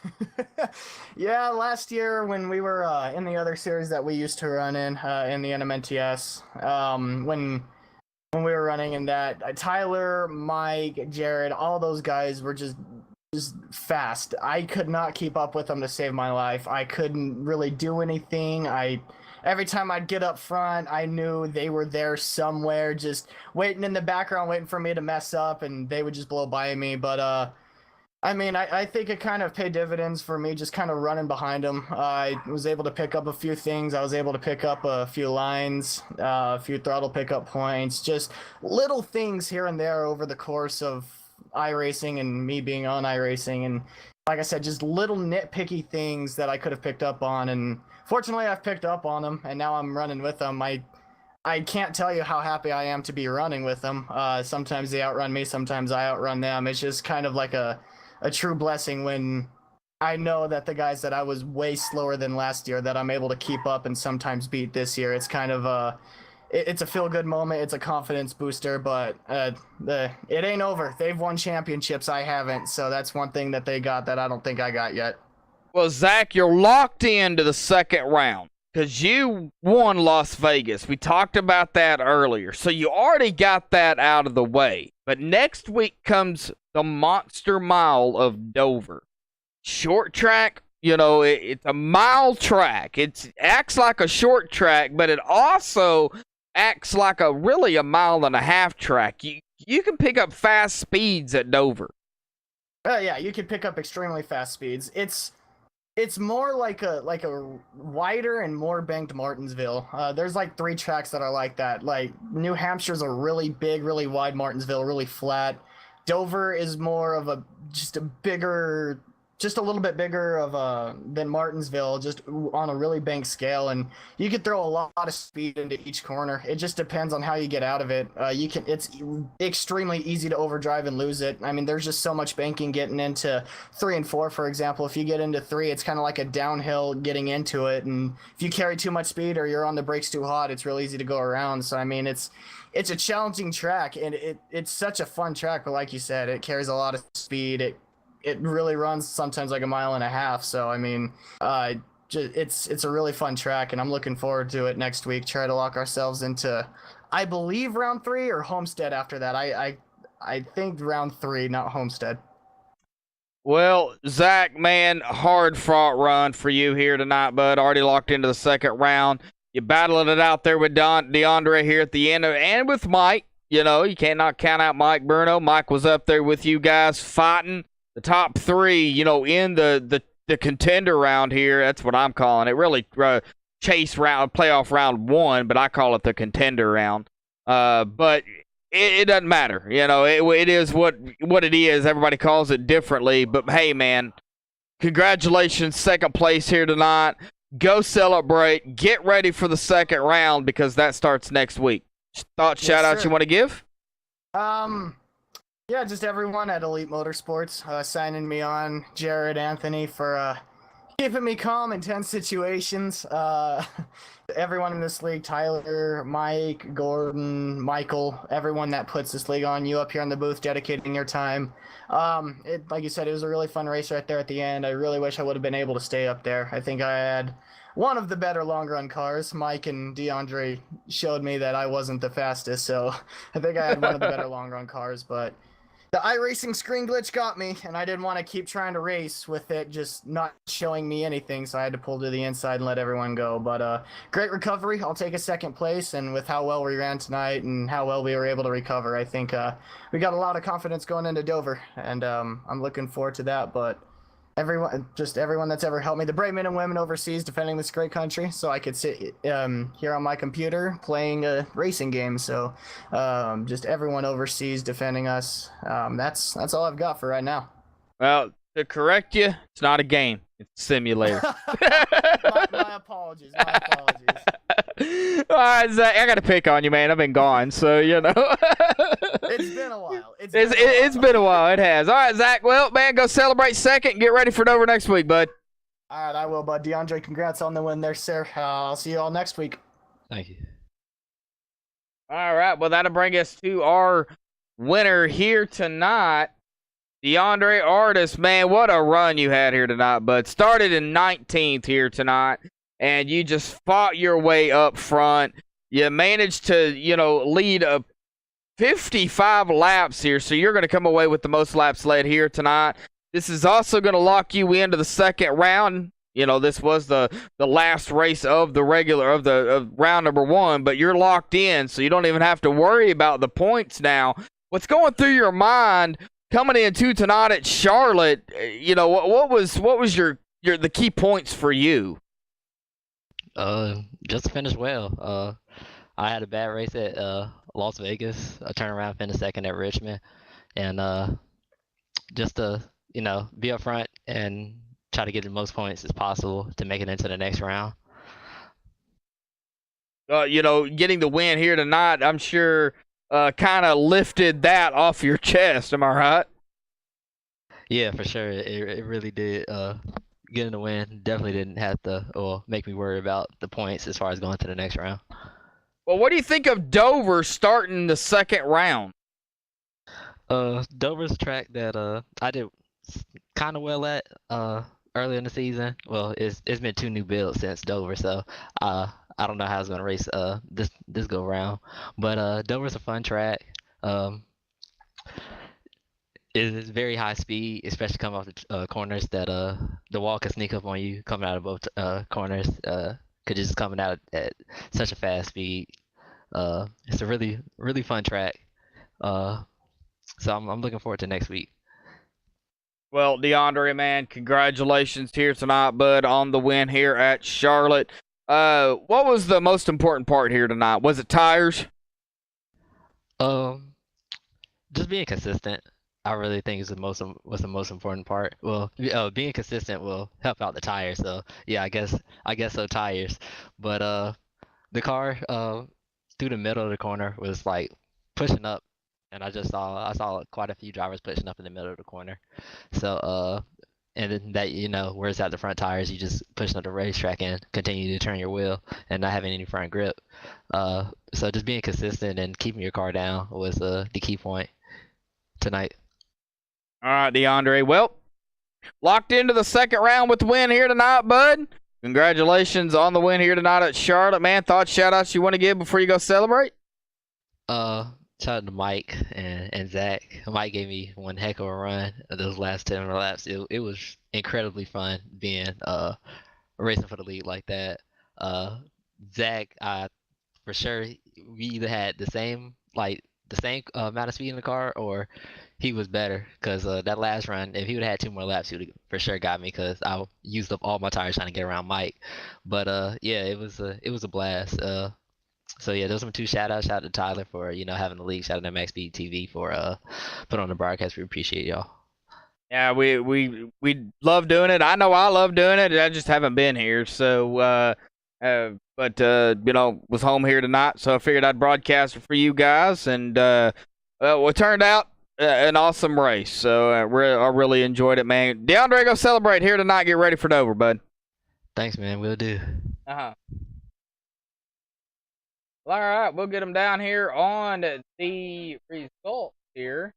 Speaker 7: Yeah, last year when we were in the other series that we used to run in the NMNTS, when we were running in that, Tyler, Mike, Jared, all those guys were just fast. I could not keep up with them to save my life. I couldn't really do anything. Every time I'd get up front, I knew they were there somewhere, just waiting in the background, waiting for me to mess up, and they would just blow by me. But I mean, I think it kind of paid dividends for me just kind of running behind them. I was able to pick up a few things. I was able to pick up a few lines, a few throttle pickup points, just little things here and there over the course of iRacing and me being on iRacing. And like I said, just little nitpicky things that I could have picked up on. And fortunately, I've picked up on them, and now I'm running with them. I can't tell you how happy I am to be running with them. Sometimes they outrun me, sometimes I outrun them. It's just kind of like a true blessing when I know that the guys that I was way slower than last year, that I'm able to keep up and sometimes beat this year. It's kind of it's a feel-good moment. It's a confidence booster, but it ain't over. They've won championships. I haven't, so that's one thing that they got that I don't think I got yet.
Speaker 2: Well, Zach, you're locked into the second round because you won Las Vegas. We talked about that earlier, so you already got that out of the way. But next week comes the Monster Mile of Dover. Short track, it's a mile track. It acts like a short track, but it also acts like a 1.5 mile track. You can pick up fast speeds at Dover.
Speaker 7: Yeah, you can pick up extremely fast speeds. It's more like a wider and more banked Martinsville. There's like 3 tracks that are like that. Like New Hampshire's a really big, really wide Martinsville, really flat. Dover is more of a just a little bit bigger of a than Martinsville, just on a really banked scale, and you could throw a lot of speed into each corner. It just depends on how you get out of it. It's extremely easy to overdrive and lose it. I mean, there's just so much banking getting into 3 and 4, for example. If you get into 3, it's kind of like a downhill getting into it, and if you carry too much speed or you're on the brakes too hot, it's real easy to go around. So I mean, it's a challenging track, and it's such a fun track. But like you said, it carries a lot of speed. It really runs sometimes like a mile and a half. So I mean, it's a really fun track, and I'm looking forward to it next week. Try to lock ourselves into, I believe, round 3 or Homestead after that. I think round 3, not Homestead.
Speaker 2: Well, Zach, man, hard fought run for you here tonight, bud. Already locked into the second round. You're battling it out there with DeAndre here at the end, and with Mike. You know, you cannot count out Mike Bruno. Mike was up there with you guys fighting the top 3, you know, in the contender round here. That's what I'm calling it. Really playoff round 1, but I call it the contender round. But it doesn't matter. You know, it is what it is. Everybody calls it differently. But hey, man, congratulations, second place here tonight. Go celebrate. Get ready for the second round because that starts next week. Thoughts, shout outs you want to give?
Speaker 7: Yeah, just everyone at Elite Motorsports signing me on. Jared, Anthony for keeping me calm in tense situations. Everyone in this league, Tyler, Mike, Gordon, Michael, everyone that puts this league on. You up here in the booth dedicating your time. Like you said, it was a really fun race right there at the end. I really wish I would have been able to stay up there. I think I had one of the better long run cars. Mike and DeAndre showed me that I wasn't the fastest, so I think I had one of the better long run cars, but the iRacing screen glitch got me, and I didn't want to keep trying to race with it just not showing me anything, so I had to pull to the inside and let everyone go. But great recovery. I'll take a second place, and with how well we ran tonight and how well we were able to recover, I think we got a lot of confidence going into Dover, and I'm looking forward to that. But everyone that's ever helped me, the brave men and women overseas defending this great country, so I could sit here on my computer playing a racing game. So just everyone overseas defending us. That's all I've got for right now.
Speaker 2: Well, to correct you, it's not a game. It's a simulator.
Speaker 7: my apologies.
Speaker 2: All right, Zach, I got to pick on you, man. I've been gone, so, you know.
Speaker 7: It's been a while. It's
Speaker 2: been a while. It has. All right, Zach. Well, man, go celebrate second and get ready for Dover next week, bud.
Speaker 7: All right, I will, bud. DeAndre, congrats on the win there, sir. I'll see you all next week.
Speaker 13: Thank you.
Speaker 2: All right, well, that'll bring us to our winner here tonight. DeAndre Artis, man, what a run you had here tonight, bud. Started in 19th here tonight, and you just fought your way up front. You managed to, lead 55 laps here, so you're going to come away with the most laps led here tonight. This is also going to lock you into the second round. This was the last race of the of round number 1, but you're locked in, so you don't even have to worry about the points now. What's going through your mind coming into tonight at Charlotte? What was the key points for you?
Speaker 13: Just to finish well. I had a bad race at Las Vegas. I turned around, finished second at Richmond, and just to be up front and try to get the most points as possible to make it into the next round.
Speaker 2: Getting the win here tonight, I'm sure, kind of lifted that off your chest. Am I right?
Speaker 13: Yeah, for sure. It really did. Getting the win definitely didn't have to make me worry about the points as far as going to the next round.
Speaker 2: Well, what do you think of Dover starting the second round?
Speaker 13: Dover's a track that I did kind of well at early in the season. Well, it's been 2 new builds since Dover, so I don't know how it's gonna race this go round. But Dover's a fun track. It's very high speed, especially coming off the corners that the wall can sneak up on you coming out of both corners. Cause just coming out at such a fast speed. It's a really, really fun track. So I'm looking forward to next week.
Speaker 2: Well, DeAndre, man, congratulations here tonight, bud, on the win here at Charlotte. What was the most important part here tonight? Was it tires?
Speaker 13: Just being consistent. I really think is was the most important part. Well, being consistent will help out the tires. So yeah, I guess so tires. But the car through the middle of the corner was like pushing up, and I saw quite a few drivers pushing up in the middle of the corner. So and then that, whereas at the front tires, you just pushing up the racetrack and continue to turn your wheel and not having any front grip. So just being consistent and keeping your car down was the key point tonight.
Speaker 2: All right, DeAndre. Well, locked into the second round with the win here tonight, bud. Congratulations on the win here tonight at Charlotte, man. Thoughts, shout-outs you want to give before you go celebrate?
Speaker 13: Shout out to Mike and Zach. Mike gave me one heck of a run those last 10 laps. It was incredibly fun being racing for the lead like that. Zach, for sure, we either had the same amount of speed in the car, or he was better, because that last run, if he would have had 2 more laps, he would have for sure got me, because I used up all my tires trying to get around Mike. But yeah, it was a blast. So yeah, those are my 2 shout outs. Shout out to Tyler for having the league. Shout out to MaxSpeedTV for put on the broadcast. We appreciate y'all.
Speaker 2: Yeah, we love doing it. I know I love doing it. I just haven't been here, so but was home here tonight, so I figured I'd broadcast it for you guys, and it turned out an awesome race. So I really enjoyed it, man. DeAndre, go celebrate here tonight. Get ready for Dover, bud.
Speaker 13: Thanks, man. Will do.
Speaker 2: All right, we'll get them down here on the results here.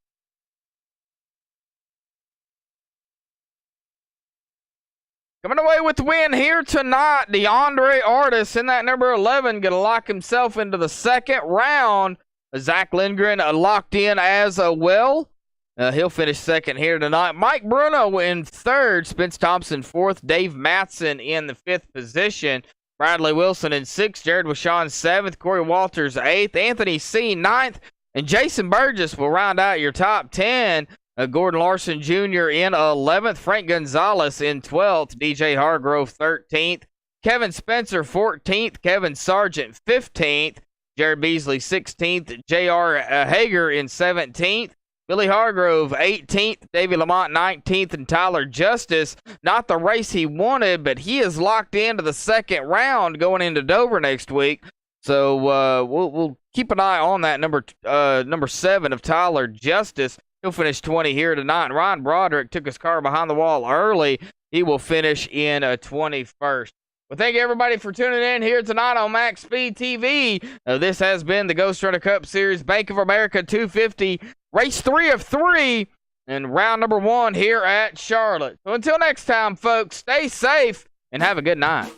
Speaker 2: Coming away with the win here tonight, DeAndre Artis in that number 11 going to lock himself into the second round. Zach Lindgren locked in as well. He'll finish second here tonight. Mike Bruno in third. Spence Thompson fourth. Dave Matson in the 5th position. Bradley Wilson in 6th, Jared Washon 7th, Corey Walters 8th, Anthony C 9th, and Jason Burgess will round out your top 10. Gordon Larson Jr. in 11th, Frank Gonzalez in 12th, DJ Hargrove 13th, Kevin Spencer 14th, Kevin Sargent 15th, Jared Beasley 16th, J.R. Hager in 17th, Billy Hargrove 18th, Davey Lamont 19th, and Tyler Justice, not the race he wanted, but he is locked into the second round going into Dover next week. So we'll keep an eye on that number 7 of Tyler Justice. He'll finish 20 here tonight. And Ryan Broderick took his car behind the wall early. He will finish in 21st. Well, thank you, everybody, for tuning in here tonight on MaxSpeedTV. This has been the Ghost Runner Cup Series Bank of America 250, race 3 of 3, and round number 1 here at Charlotte. So until next time, folks, stay safe and have a good night.